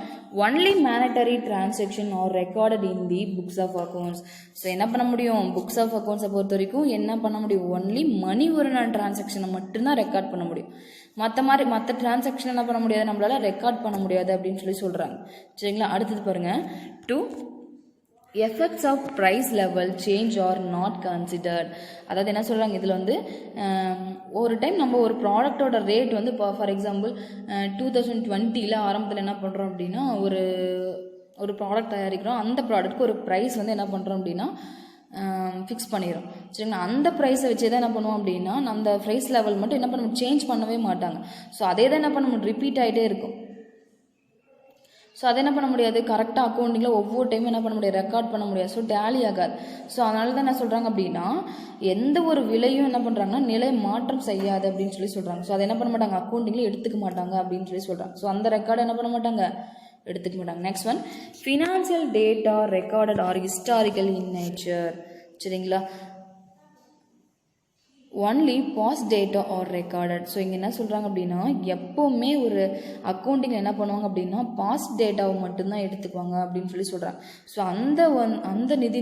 only monetary transaction are recorded in the books of accounts. So என்ன பண்ண முடியும், புக்ஸ் ஆஃப் அக்கௌண்ட்ஸை பொறுத்த வரைக்கும் என்ன பண்ண முடியும், ஒன்லி மணி ஒரு டிரான்சாக்ஷனை மட்டும்தான் ரெக்கார்ட் பண்ண முடியும். மற்ற டிரான்சாக்ஷன் என்ன பண்ண முடியாது, நம்மளால ரெக்கார்ட் பண்ண முடியாது அப்படின்னு சொல்லி சொல்கிறாங்க, சரிங்களா. அடுத்தது பாருங்கள், 2, effects of price level change are not considered. அதாவது என்ன சொல்கிறாங்க, இதில் வந்து ஒரு டைம் நம்ம ஒரு ப்ராடக்டோட ரேட் வந்து இப்போ ஃபார் எக்ஸாம்பிள் 2020 ஆரம்பத்தில் என்ன பண்ணுறோம் அப்படின்னா ஒரு ப்ராடக்ட் தயாரிக்கிறோம். அந்த ப்ராடக்ட்டுக்கு ஒரு ப்ரைஸ் வந்து என்ன பண்ணுறோம் அப்படின்னா ஃபிக்ஸ் பண்ணிடும், சரிங்களா. அந்த ப்ரைஸை வச்சு தான் என்ன பண்ணுவோம் அப்படின்னா அந்த ப்ரைஸ் லெவல் மட்டும் என்ன பண்ண சேஞ்ச் பண்ணவே மாட்டாங்க. ஸோ அதே தான் என்ன பண்ண முடியும், ரிப்பீட் ஆகிட்டே இருக்கும். ஸோ அதை என்ன பண்ண முடியாது, கரெக்டாக அக்கௌண்டிங்கில் ஒவ்வொரு டைமும் என்ன பண்ண முடியாது, ரெக்கார்ட் பண்ண முடியாது. ஸோ டேலி ஆகாது. ஸோ அதனால தான் என்ன சொல்கிறாங்க அப்படின்னா எந்த ஒரு விலையும் என்ன பண்ணுறாங்கன்னா நிலை மாற்றம் செய்யாது அப்படின்னு சொல்லி சொல்கிறாங்க. ஸோ அதை என்ன பண்ண மாட்டாங்க, அக்கௌண்டிங்கில் எடுத்துக்க மாட்டாங்க அப்படின்னு சொல்லி சொல்கிறாங்க. ஸோ அந்த ரெக்கார்டை என்ன பண்ண மாட்டாங்க, எடுத்துக்க மாட்டாங்க. Next one, financial data recorded are historical in nature, சரிங்களா. Only past data are recorded. So இங்கே என்ன சொல்கிறாங்க அப்படின்னா எப்போவுமே ஒரு அக்கௌண்டிங் என்ன பண்ணுவாங்க அப்படின்னா பாஸ்ட் டேட்டாவை மட்டும்தான் எடுத்துக்குவாங்க அப்படின்னு சொல்லி சொல்கிறாங்க. ஸோ அந்த நிதி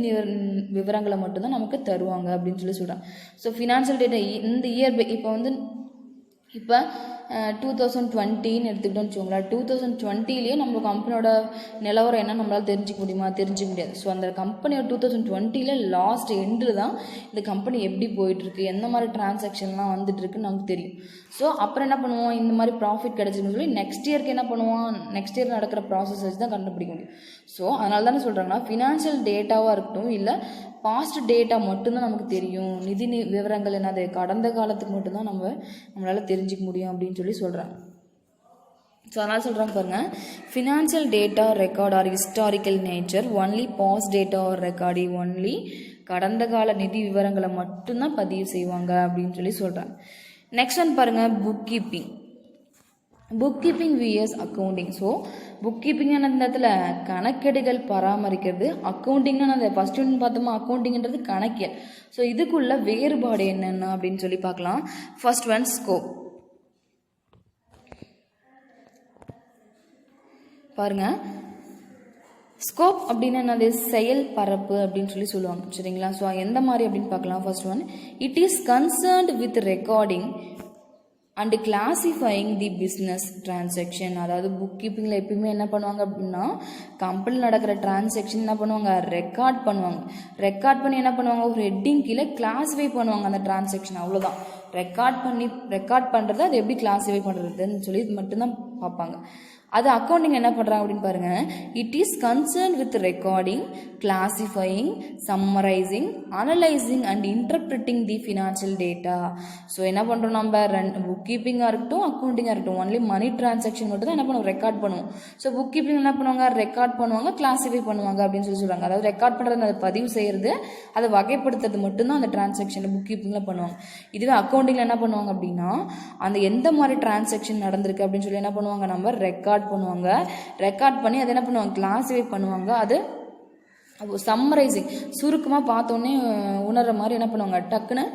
விவரங்களை மட்டும்தான் நமக்கு தருவாங்க அப்படின்னு சொல்லி சொல்கிறாங்க. ஸோ ஃபினான்ஷியல் டேட்டா இந்த இயர் இப்போ 2020ன்னு எடுத்துக்கிட்டோம்னு வச்சுக்கோங்களேன். 2020லேயே நம்ம கம்பெனியோட நிலவரம் என்ன நம்மளால் தெரிஞ்சிக்க முடியாது. ஸோ அந்த கம்பெனியோட 2020ல் லாஸ்ட் எண்டில் தான் இந்த கம்பெனி எப்படி போயிட்டுருக்கு, எந்த மாதிரி டிரான்சாக்ஷன்லாம் வந்துட்டுருக்குன்னு நமக்கு தெரியும். ஸோ அப்புறம் என்ன பண்ணுவோம், இந்த மாதிரி ப்ராஃபிட் கிடச்சிருக்குன்னு சொல்லி நெக்ஸ்ட் இயருக்கு என்ன பண்ணுவோம், நெக்ஸ்ட் இயர் நடக்கிற ப்ராசஸ் வச்சு தான் கண்டுபிடிக்க முடியும். ஸோ அதனால தானே சொல்கிறாங்கன்னா ஃபினான்ஷியல் டேட்டாவாக இருக்கட்டும் இல்லை பாஸ்ட் டேட்டா மட்டும்தான் நமக்கு தெரியும், நிதி விவரங்கள் என்னது கடந்த காலத்துக்கு மட்டும்தான் நம்மளால் தெரிஞ்சிக்க முடியும் அப்படின்னு சொல்லி சொல்கிறாங்க. ஸோ அதனால் சொல்கிறாங்க பாருங்கள், financial data record are historical nature, only past data are record only கடந்த கால நிதி விவரங்களை மட்டும்தான் பதிவு செய்வாங்க அப்படின்னு சொல்லி சொல்கிறாங்க. நெக்ஸ்ட் ஒன் பாருங்கள், book keeping VS accounting. So book கீப்பிங்கான இந்த இடத்துல கணக்கெடுகள் பராமரிக்கிறது, அக்கௌண்டிங்னா அந்த ஃபர்ஸ்ட் ஒன்று பார்த்தோமா அக்கௌண்டிங்கிறது கணக்கியல். ஸோ இதுக்குள்ள வேறுபாடு என்னென்ன அப்படின்னு சொல்லி பார்க்கலாம். First one scope. பாருங்க, ஸ்கோப் அப்படின்னா என்னது, செயல் பரப்பு அப்படின்னு சொல்லி சொல்லுவாங்க. சரிங்களா? ஸோ எந்த மாதிரி அப்படின்னு பார்க்கலாம். First one, it is concerned with recording and classifying the business transaction. அதாவது புக் கீப்பிங்கில் எப்பயுமே என்ன பண்ணுவாங்க அப்படின்னா, கம்பெனியில் நடக்கிற டிரான்சாக்ஷன் என்ன பண்ணுவாங்க, ரெக்கார்ட் பண்ணுவாங்க. ரெக்கார்ட் பண்ணி என்ன பண்ணுவாங்க, ஒரு ஹெட்டிங் கீழே கிளாஸிஃபை பண்ணுவாங்க அந்த டிரான்சாக்ஷன். அவ்வளோதான். ரெக்கார்ட் பண்ணுறது அது எப்படி கிளாஸிஃபை பண்ணுறதுன்னு சொல்லி இது மட்டும்தான் பார்ப்பாங்க. அது அக்கௌண்டிங் என்ன பண்ணுறாங்க அப்படின்னு பாருங்க, it is concern with recording, classifying, summarising, analysing and interpreting the financial data. So என்ன பண்ணுறோம், நம்ம புக் கீப்பிங்காக இருக்கட்டும் அக்கௌண்டிங்காக இருக்கட்டும் ஒன்லி மணி டிரான்சாக்ஷன் மட்டும் தான் என்ன பண்ணுவோம், ரெக்கார்ட் பண்ணுவோம். ஸோ புக் கீப்பிங் என்ன பண்ணுவாங்க, ரெக்கார்ட் பண்ணுவாங்க, கிளாசிஃபை பண்ணுவாங்க அப்படின்னு சொல்லி சொல்கிறாங்க. அதாவது ரெக்கார்ட் பண்ணுறது அதை பதிவு செய்கிறது, அதை வகைப்படுத்துறது மட்டும்தான் அந்த டிரான்சாக்ஷன் புக் கீப்பிங்கில் பண்ணுவாங்க. இதுவே அக்கௌண்டிங்கில் என்ன பண்ணுவாங்க அப்படின்னா, அந்த எந்த மாதிரி டிரான்சாக்ஷன் நடந்திருக்கு அப்படின்னு சொல்லி என்ன பண்ணுவாங்க, நம்ம ரெக்கார்ட் பண்ணுவாங்க. ரெக்கார்ட் பண்ணி அதை என்ன பண்ணுவாங்க, கிளாஸிஃபை பண்ணுவாங்க. அது சம்மரைசிங், சுருக்கமாக பார்த்தோன்னே உணர்ற மாதிரி என்ன பண்ணுவாங்க, டக்குன்னு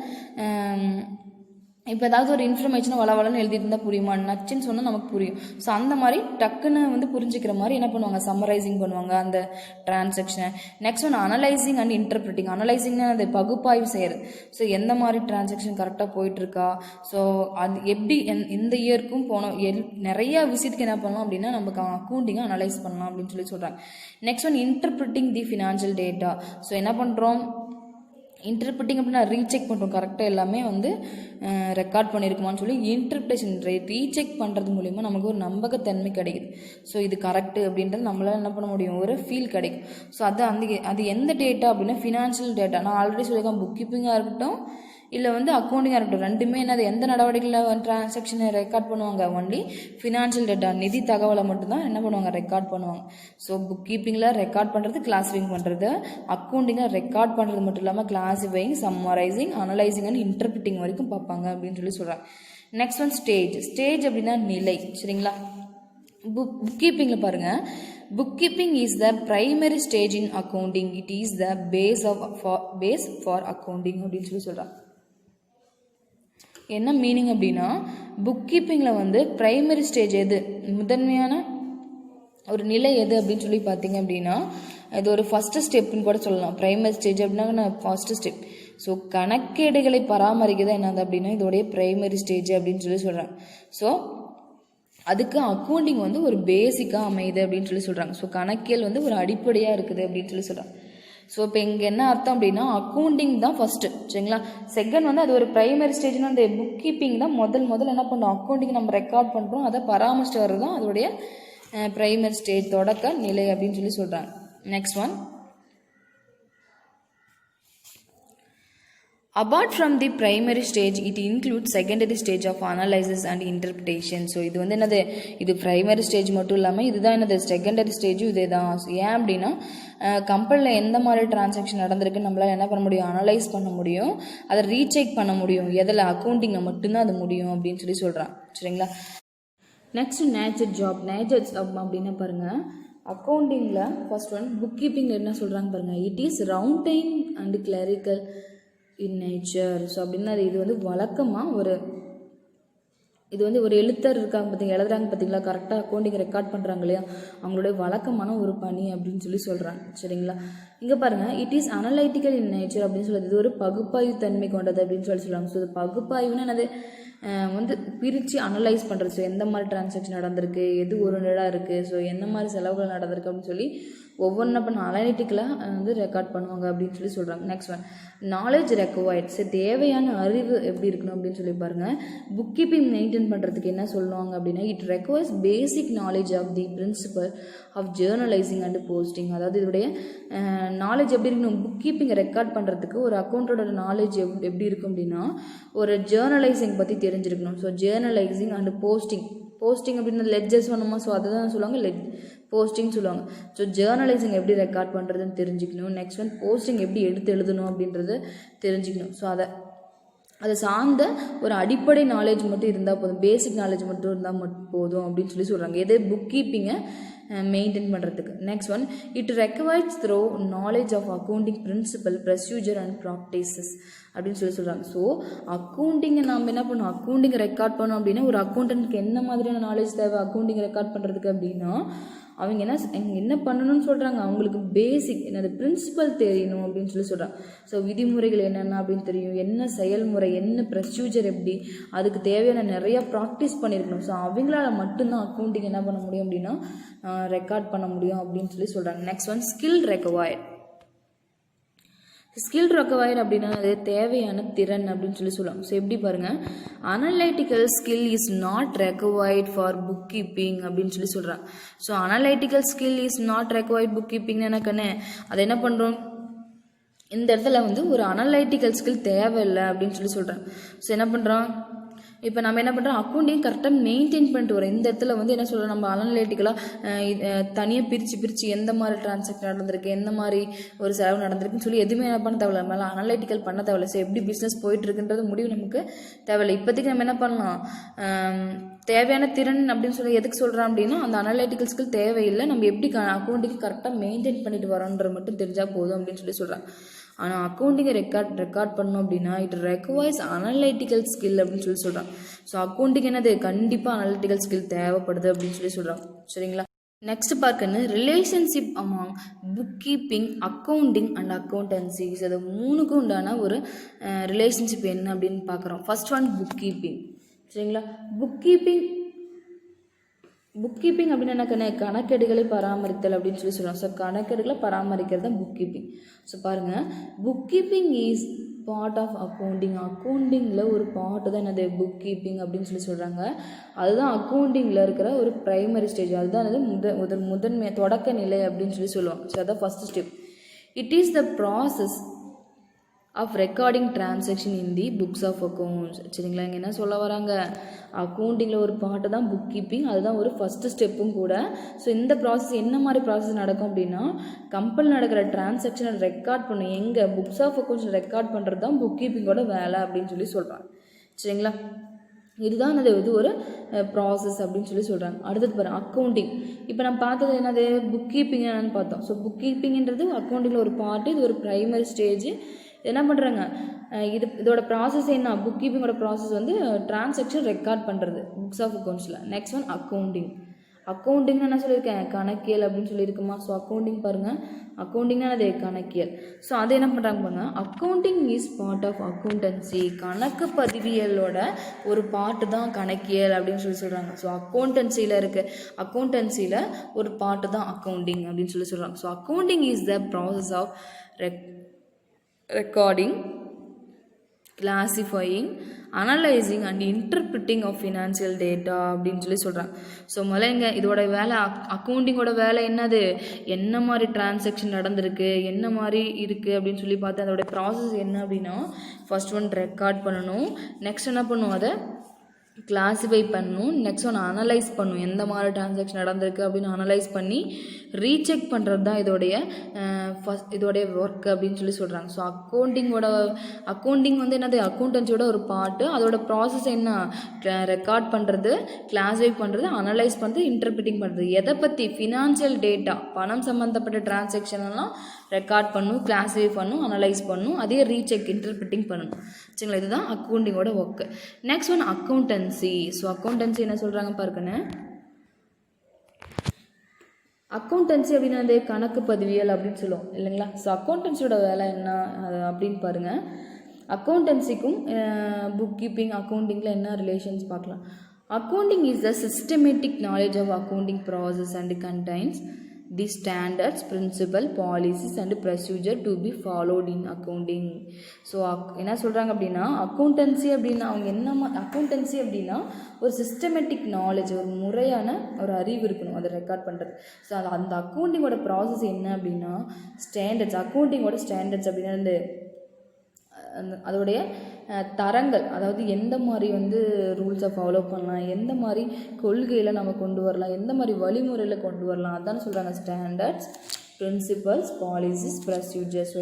இப்போ ஏதாவது ஒரு இன்ஃபர்மேஷனை வளவலன்னு எழுதிட்டு இருந்தால் புரியுமா, நச்சுன்னு சொன்னால் நமக்கு புரியும். ஸோ அந்த மாதிரி டக்குன்னு புரிஞ்சுக்கிற மாதிரி என்ன பண்ணுவாங்க, சம்மரைசிங் பண்ணுவாங்க அந்த டிரான்சாக்ஷனை. நெக்ஸ்ட் ஒன்று அனலைசிங் அண்ட் இன்டர்பிரிட்டிங். அனலைசிங்னா அந்த பகுப்பாய்வு செய்கிறது. ஸோ எந்த மாதிரி டிரான்சாக்ஷன் கரெக்டாக போயிட்டுருக்கா, ஸோ அது எப்படி இந்த இயருக்கும் போனோம் நிறைய விசிட்டுக்கு என்ன பண்ணலாம் அப்படின்னா நம்ம அக்கௌண்டிங்காக அனலைஸ் பண்ணலாம் அப்படின்னு சொல்லி சொல்கிறாங்க. நெக்ஸ்ட் ஒன் இன்டர்பிரிட்டிங் தி ஃபினான்ஷியல் டேட்டா. ஸோ என்ன பண்ணுறோம், இன்டர்பிரிட்டிங் அப்படின்னா ரீசெக் பண்ணுறோம், கரெக்டாக எல்லாமே ரெக்கார்ட் பண்ணியிருக்குமான்னு சொல்லி இன்டர்பிரேஷன் ரீசெக் பண்ணுறது மூலிமா நமக்கு ஒரு நம்பகத்தன்மை கிடைக்குது. ஸோ இது கரெக்டு அப்படின்றது நம்மளால் என்ன பண்ண முடியும், ஒரு ஃபீல் கிடைக்கும். ஸோ அது எந்த டேட்டா அப்படின்னா ஃபினான்ஷியல் டேட்டா. நான் ஆல்ரெடி சொல்லியிருக்கேன், புக் கீப்பிங்காக இருக்கட்டும் இல்லை அக்கௌண்டிங்காக இருக்கட்டும், ரெண்டுமே என்னது எந்த நடவடிக்கையில் டிரான்சாக்ஷனை ரெக்கார்ட் பண்ணுவாங்க, ஒன்லி ஃபினான்ஷியல் டேட்டா நிதி தகவலை மட்டும்தான் என்ன பண்ணுவாங்க, ரெக்கார்ட் பண்ணுவாங்க. ஸோ புக் கீப்பிங்கில் ரெக்கார்ட் பண்ணுறது, கிளாஸிஃபைங் பண்ணுறது, அக்கௌண்டிங்கில் ரெக்கார்ட் பண்ணுறது மட்டும் இல்லாமல் கிளாஸிஃபைங், சம்மரைசிங், அனலைசிங் அண்ட் இன்டர்பிரிட்டிங் வரைக்கும் பார்ப்பாங்க அப்படின்னு சொல்லி சொல்கிறாங்க. நெக்ஸ்ட் ஒன் ஸ்டேஜ் அப்படின்னா நிலை. சரிங்களா? புக் கீப்பிங்கில் பாருங்கள், book keeping is the primary stage in accounting, it is the base for accounting அப்படின்னு சொல்லி சொல்கிறாங்க. என்ன மீனிங் அப்படின்னா, புக் கீப்பிங்கில் பிரைமரி ஸ்டேஜ் எது, முதன்மையான ஒரு நிலை எது அப்படின்னு சொல்லி பார்த்தீங்க அப்படின்னா, இது ஒரு ஃபஸ்ட்டு ஸ்டெப்புன்னு கூட சொல்லலாம். பிரைமரி ஸ்டேஜ் அப்படின்னா ஃபர்ஸ்ட் ஸ்டெப். ஸோ கணக்கேடுகளை பராமரிக்கிறது என்னது அப்படின்னா இதோடைய பிரைமரி ஸ்டேஜ் அப்படின்னு சொல்லி சொல்கிறாங்க. ஸோ அதுக்கு அக்கௌண்டிங் ஒரு பேசிக்காக அமையுது அப்படின்னு சொல்லி சொல்கிறாங்க. ஸோ கணக்கியல் ஒரு அடிப்படையாக இருக்குது அப்படின்னு சொல்லி சொல்கிறாங்க. ஸோ இப்போ இங்கே என்ன அர்த்தம் அப்படின்னா, அக்கௌண்டிங் தான் ஃபஸ்ட்டு. சரிங்களா? செகண்ட் அது ஒரு ப்ரைமரி ஸ்டேஜ்னா அந்த புக் கீப்பிங் தான் முதல்ல என்ன பண்ணுறோம், அக்கௌண்டிங் நம்ம ரெக்கார்ட் பண்ணுறோம், அதை பராமரிச்சுட்டு வர்றது தான் அதோடைய ப்ரைமரி ஸ்டேஜ், தொடக்க நிலை அப்படின்னு சொல்லி சொல்கிறாங்க. Next one, apart from the primary stage it includes secondary stage of analysis and interpretation. So இது என்னது, இது பிரைமரி ஸ்டேஜ் மட்டும் இல்லாமல் இதுதான் என்னது செகண்டரி ஸ்டேஜும் இதே தான். ஏன் அப்படின்னா கம்பெனியில் எந்த மாதிரி டிரான்சாக்ஷன் நடந்திருக்குன்னு நம்மளால் என்ன பண்ண முடியும், அனலைஸ் பண்ண முடியும், அதை ரீசெக் பண்ண முடியும். எதில், அக்கௌண்டிங்கில் மட்டும்தான் அது முடியும் அப்படின்னு சொல்லி சொல்கிறான். சரிங்களா? நெக்ஸ்ட் நேச்சர் ஜாப் அப்படின்னு பாருங்கள். அக்கௌண்டிங்கில் ஃபர்ஸ்ட் ஒன், புக் கீப்பிங்கில் என்ன சொல்கிறாங்க பாருங்கள், it is routine and clerical in nature. So அப்படின்னா இது வழக்கமாக இது ஒரு எழுத்தர் இருக்காங்க பார்த்தீங்க, எழுதுறாங்க பார்த்தீங்களா, கரெக்டாக அக்கௌண்டிங் ரெக்கார்ட் பண்ணுறாங்க இல்லையா, அவங்களுடைய வழக்கமான ஒரு பணி அப்படின்னு சொல்லி சொல்கிறாங்க. சரிங்களா? இங்கே பாருங்கள், it is analytical in nature அப்படின்னு சொல்லுது. இது ஒரு பகுப்பாய்வு தன்மை கொண்டது அப்படின்னு சொல்கிறாங்க. ஸோ இது பகுப்பாய்வுன்னு என்னது, வந்து பிரித்து அனலைஸ் பண்ணுறது. ஸோ எந்த மாதிரி டிரான்சாக்ஷன் நடந்திருக்கு, எது ஓரியன்டாக இருக்குது, ஸோ என்ன மாதிரி செலவுகள் நடந்திருக்கு அப்படின்னு சொல்லி ஒவ்வொன்றா பண்ண அனலிட்டிக்கலாக வந்து ரெக்கார்ட் பண்ணுவாங்க அப்படின்னு சொல்லி சொல்கிறாங்க. Next one knowledge required. So தேவையான அறிவு எப்படி இருக்கணும் அப்படின்னு சொல்லி பாருங்கள். புக் கீப்பிங் மெயின்டைன் பண்ணுறதுக்கு என்ன சொல்லுவாங்க அப்படின்னா, it requires basic knowledge of the principal of journalising and posting. அதாவது இதோடைய நாலேஜ் எப்படி இருக்கணும், புக் கீப்பிங்கை ரெக்கார்ட் பண்ணுறதுக்கு ஒரு அக்கௌண்ட்டோட நாலேஜ் எப்படி இருக்கும் அப்படின்னா, ஒரு ஜேர்னலைசிங் பற்றி தெரிஞ்சிருக்கணும். ஸோ ஜேர்னலைசிங் அண்ட் போஸ்டிங் அப்படின்னா லெட்ஜர் சொன்னோமா, ஸோ அதை தான் சொல்லுவாங்க போஸ்டிங் சொல்லுவாங்க. ஸோ ஜேர்னலைசிங் எப்படி ரெக்கார்ட் பண்ணுறதுன்னு தெரிஞ்சுக்கணும். நெக்ஸ்ட் ஒன் போஸ்டிங் எப்படி எடுத்து எழுதணும் அப்படின்றது தெரிஞ்சுக்கணும். ஸோ அதை சார்ந்த ஒரு அடிப்படை நாலேஜ் மட்டும் இருந்தால் போதும், பேசிக் நாலேஜ் மட்டும் இருந்தால் போதும் அப்படின்னு சொல்லி சொல்கிறாங்க. எது புக் கீப்பிங்கை மெயின்டைன் பண்ணுறதுக்கு. Next one it requires thorough knowledge of accounting principal procedure and practices அப்படின்னு சொல்லி சொல்கிறாங்க. ஸோ அக்கௌண்டிங்கை நாம் என்ன பண்ணோம், அக்கௌண்டிங்கை ரெக்கார்ட் பண்ணோம் அப்படின்னா ஒரு அக்கௌண்டன்ட்க்கு என்ன மாதிரியான நாலேஜ் தேவை அக்கௌண்டிங்கை ரெக்கார்ட் பண்ணுறதுக்கு அப்படின்னா, அவங்க என்ன பண்ணணும்னு சொல்கிறாங்க, அவங்களுக்கு பேசிக் என்னது பிரின்சிபல் தெரியணும் அப்படின்னு சொல்லி சொல்கிறாங்க. ஸோ விதிமுறைகள் என்னென்ன அப்படின்னு தெரியும், என்ன செயல்முறை, என்ன ப்ரொசீஜர் எப்படி, அதுக்கு தேவையான நிறையா ப்ராக்டிஸ் பண்ணியிருக்கணும். ஸோ அவங்களால மட்டும்தான் அக்கௌண்டிங் என்ன பண்ண முடியும் அப்படின்னா ரெக்கார்ட் பண்ண முடியும் அப்படின்னு சொல்லி சொல்கிறாங்க. Next one skill required. Skill require அப்படின்னா அது தேவையான திறன் அப்படின்னு சொல்லி சொல்லுவாங்க. ஸோ எப்படி பாருங்கள், analytical skill is not required for book keeping அப்படின்னு சொல்லி சொல்கிறாங்க. So analytical skill is not required book கீப்பிங்னு எனக்குன்னு அதை என்ன பண்ணுறோம், இந்த இடத்துல வந்து ஒரு அனலைட்டிக்கல் ஸ்கில் தேவையில்லை அப்படின்னு சொல்லி சொல்கிறாங்க. ஸோ என்ன பண்ணுறோம், இப்போ நம்ம என்ன பண்ணுறோம், அக்கௌண்ட்டையும் கரெக்டாக மெயின்டைன் பண்ணிட்டு வரோம். இந்த இடத்துல வந்து என்ன சொல்கிறோம், நம்ம அனலைட்டிக்கலாக தனியாக பிரித்து எந்த மாதிரி டிரான்சாக்ஷன் நடந்திருக்கு, எந்த மாதிரி ஒரு செலவு நடந்திருக்குன்னு சொல்லி எதுவுமே என்ன பண்ண தேவையில்ல, நம்மளால் அனலைட்டிக்கல் பண்ண தேவையில்லை. ஸோ எப்படி பிஸ்னஸ் போயிட்டுருக்குன்றது முடிவு நமக்கு தேவையில்லை. இப்போதைக்கு நம்ம என்ன பண்ணலாம், தேவையான திறன் அப்படின்னு சொல்லி எதுக்கு சொல்கிறோம் அப்படின்னா, அந்த அனலைட்டிக்கல் ஸ்கில் தேவையில்லை, நம்ம எப்படி அக்கௌண்ட்டுக்கு கரெக்டாக மெயின்டைன் பண்ணிட்டு வரோன்ற மட்டும் தெரிஞ்சால் போதும் அப்படின்னு சொல்லி சொல்கிறாங்க. ஆனால் அக்கௌண்டிங்கை ரெக்கார்ட் பண்ணணும் அப்படின்னா இட் ரெக்வயர்ஸ் அனலைட்டிக்கல் ஸ்கில் அப்படின்னு சொல்லி சொல்கிறாங்க. ஸோ அக்கௌண்டிங் என்னது கண்டிப்பாக அனலிட்டிக்கல் ஸ்கில் தேவைப்படுது அப்படின்னு சொல்லி சொல்கிறாங்க. சரிங்களா, நெக்ஸ்ட் பார்க்கணும் relationship among book keeping, accounting and accountancy. அது மூணுக்கும் உண்டான ஒரு ரிலேஷன்ஷிப் என்ன அப்படின்னு பார்க்குறோம். First one book keeping. சரிங்களா, புக் கீப்பிங் அப்படின்னு என்ன, கணக்கெடுகளை பராமரித்தல் அப்படின்னு சொல்லி சொல்லுவாங்க. ஸோ கணக்கெடுகளை பராமரிக்கிறது தான் புக் கீப்பிங். ஸோ பாருங்கள், book keeping is part of அக்கௌண்டிங்கில் ஒரு பார்ட்டு தான் என்னது புக் கீப்பிங் அப்படின்னு சொல்லி சொல்கிறாங்க. அதுதான் அக்கௌண்டிங்கில் இருக்கிற ஒரு ப்ரைமரி ஸ்டேஜ், அதுதான் என்னது முதன்மை தொடக்க நிலை அப்படின்னு சொல்லி சொல்லுவாங்க. ஸோ அதான் first step. It is the process of recording transaction in the books of accounts. சரிங்களா, இங்கே என்ன சொல்ல வராங்க, அக்கௌண்டிங்கில் ஒரு பார்ட்டு தான் புக் கீப்பிங், அதுதான் ஒரு ஃபஸ்ட்டு ஸ்டெப்பும் கூட. ஸோ இந்த ப்ராசஸ் என்ன மாதிரி ப்ராசஸ் நடக்கும் அப்படின்னா, கம்பெனி நடக்கிற டிரான்சாக்ஷனை ரெக்கார்ட் பண்ணும், எங்கே புக்ஸ் ஆஃப் அக்கௌண்ட்ஸ் ரெக்கார்ட் பண்ணுறது தான் புக் கீப்பிங்கோட வேலை அப்படின்னு சொல்லி சொல்கிறாங்க. சரிங்களா, இதுதான் இது ஒரு ப்ராசஸ் அப்படின்னு சொல்லி சொல்கிறாங்க. அடுத்தது பாருங்கள் அக்கௌண்டிங். இப்போ நம்ம பார்த்தது என்னது புக் கீப்பிங் என்னன்னு பார்த்தோம். ஸோ புக் கீப்பிங்கிறது அக்கௌண்டிங்கில் ஒரு பார்ட்டு, இது ஒரு ப்ரைமரி ஸ்டேஜ். என்ன பண்ணுறாங்க, இதோட ப்ராசஸ் என்ன, புக் கீப்பிங்கோட ப்ராசஸ் வந்து டிரான்சாக்ஷன் ரெக்கார்ட் பண்ணுறது புக்ஸ் ஆஃப் அக்கௌண்ட்ஸில். நெக்ஸ்ட் ஒன் அக்கௌண்டிங் என்ன சொல்லியிருக்கேன், கணக்கியல் அப்படின்னு சொல்லியிருக்குமா. ஸோ அக்கௌண்டிங் பாருங்கள், அக்கௌண்டிங்னா அது கணக்கியல். ஸோ அது என்ன பண்ணுறாங்க பாருங்கள், accounting is part of accountancy. கணக்கு பதிவியலோட ஒரு பார்ட்டு தான் கணக்கியல் அப்படின்னு சொல்லி சொல்கிறாங்க. ஸோ அக்கௌண்டன்சியில் ஒரு பார்ட்டு தான் அக்கௌண்டிங் அப்படின்னு சொல்லி சொல்கிறாங்க. So accounting is the process of recording, classifying, analyzing and interpreting of financial data அப்படின்னு சொல்லி சொல்கிறாங்க. ஸோ முதல்ல இதோட வேலை, அக்கௌண்டிங்கோட வேலை என்னது, என்ன மாதிரி டிரான்சாக்ஷன் நடந்திருக்கு, என்ன மாதிரி இருக்குது அப்படின்னு சொல்லி பார்த்து அதோட ப்ராசஸ் என்ன அப்படின்னா, ஃபர்ஸ்ட் ஒன் ரெக்கார்ட் பண்ணணும், நெக்ஸ்ட் என்ன பண்ணும், அதை கிளாஸிஃபை பண்ணணும், நெக்ஸ்ட் ஒன்று அனலைஸ் பண்ணும், எந்த மாதிரி டிரான்சாக்ஷன் நடந்திருக்கு அப்படின்னு அனலைஸ் பண்ணி ரீசெக் பண்ணுறது தான் இதோடைய ஒர்க் அப்படின்னு சொல்லி சொல்கிறாங்க. ஸோ அக்கௌண்டிங் வந்து என்னது அக்கௌண்டன்சியோட ஒரு பார்ட்டு, அதோட ப்ராசஸ் என்ன, ரெக்கார்ட் பண்ணுறது, கிளாஸிஃபை பண்ணுறது, அனலைஸ் பண்ணுறது, இன்டர்பிரிட்டிங் பண்ணுறது. எதை பற்றி, ஃபினான்ஷியல் டேட்டா, பணம் சம்மந்தப்பட்ட டிரான்சாக்ஷன்லாம் ரெக்கார்ட் பண்ணும், கிளாஸிஃபை பண்ணும், அனலைஸ் பண்ணும், அதே ரீசெக் இன்டர்பிரிட்டிங் பண்ணணும். சரிங்களா, இதுதான் அக்கௌண்டிங்கோட work. Next one accountancy. So accountancy என்ன சொல்கிறாங்க பாருங்கன்னு, அக்கௌண்டன்சி அப்படின்னா கணக்கு பதிவியல் அப்படின்னு சொல்லுவோம் இல்லைங்களா. ஸோ அக்கௌண்டன்சியோட வேலை என்ன அப்படின்னு பாருங்கள், அக்கௌண்டன்சிக்கும் புக் கீப்பிங் அக்கௌண்டிங்கில் என்ன ரிலேஷன்ஸ் பார்க்கலாம். Accounting is the systematic knowledge of accounting process and contains the standards principal policies and procedure to be followed in accounting. So என்ன சொல்கிறாங்க அப்படின்னா அக்கௌண்டன்சி அப்படின்னா அவங்க அக்கௌண்டன்சி அப்படின்னா ஒரு சிஸ்டமேட்டிக் நாலேஜ், ஒரு முறையான ஒரு அறிவு இருக்கணும் அதை ரெக்கார்ட் பண்ணுறது. ஸோ அந்த அக்கௌண்டிங்கோட ப்ராசஸ் என்ன அப்படின்னா ஸ்டாண்டர்ட்ஸ், அக்கௌண்டிங்கோட ஸ்டாண்டர்ட்ஸ் அப்படின்னா அதோடைய தரங்கள், அதாவது எந்த மாதிரி ரூல்ஸை ஃபாலோ பண்ணலாம், எந்த மாதிரி கொள்கையில் நம்ம கொண்டு வரலாம், எந்த மாதிரி வழிமுறையில் கொண்டு வரலாம், அதான் சொல்கிறாங்க ஸ்டாண்டர்ட்ஸ் பிரின்சிபல்ஸ் பாலிசிஸ் ப்ரொசீஜர்ஸ்.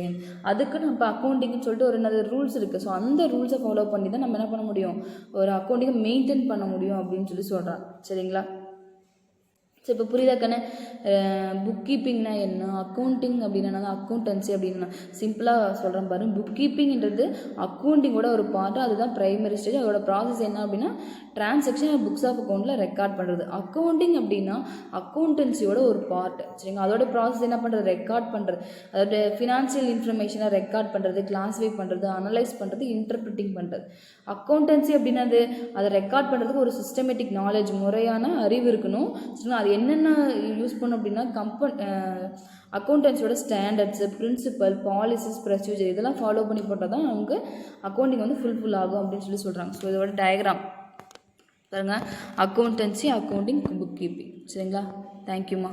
அதுக்கு நம்ம அக்கௌண்டிங்னு சொல்லிட்டு ஒரு ரூல்ஸ் இருக்குது. ஸோ அந்த ரூல்ஸை ஃபாலோ பண்ணி தான் நம்ம என்ன பண்ண முடியும், ஒரு அக்கௌண்டிங்கை மெயின்டைன் பண்ண முடியும் அப்படின்னு சொல்கிறாங்க. சரிங்களா? ஸோ இப்போ புரியுதா கண்ணே? புக் கீப்பிங்னா என்ன, அக்கௌண்டிங் அப்படின்னா அக்கௌண்டன்சி அப்படின்னா சிம்பிளாக சொல்கிறேன் பாருங்க. புக் கீப்பிங்கிறது அக்கௌண்டிங்கோட ஒரு பார்ட்டு, அதுதான் ப்ரைமரி ஸ்டேஜ். அதோட ப்ராசஸ் என்ன அப்படின்னா டிரான்சாக்ஷன் புக்ஸ் ஆஃப் அக்கௌண்ட்டில் ரெக்கார்ட் பண்ணுறது. அக்கௌண்டிங் அப்படின்னா அக்கௌண்டன்சியோட ஒரு பார்ட். சரிங்களா? அதோட ப்ராசஸ் என்ன பண்ணுறது, ரெக்கார்ட் பண்ணுறது, அதோட ஃபினான்ஷியல் இன்ஃபர்மேஷனை ரெக்கார்ட் பண்ணுறது, கிளாஸிஃபை பண்ணுறது, அனலைஸ் பண்ணுறது, இன்டர்பிரிட்டிங் பண்ணுறது. அக்கௌண்டன்சி அப்படின்னா அதை ரெக்கார்ட் பண்ணுறதுக்கு ஒரு சிஸ்டமேட்டிக் நாலேஜ், முறையான அறிவு இருக்கணும். சரிங்களா? அது என்னென்ன யூஸ் பண்ணும் அப்படின்னா அக்கௌண்டன்ஸோட ஸ்டாண்டர்ட்ஸு, பிரின்சிபல், பாலிசிஸ், ப்ரொசீஜர் இதெல்லாம் ஃபாலோ பண்ணி போட்டால் தான் அவங்க அக்கௌண்டிங் ஃபுல்ஃபில் ஆகும் அப்படின்னு சொல்கிறாங்க. ஸோ இதோட டயக்ராம் பாருங்கள், அக்கௌண்டன்சி, அக்கௌண்டிங், புக் கீப்பிங். சரிங்களா? தேங்க்யூம்மா.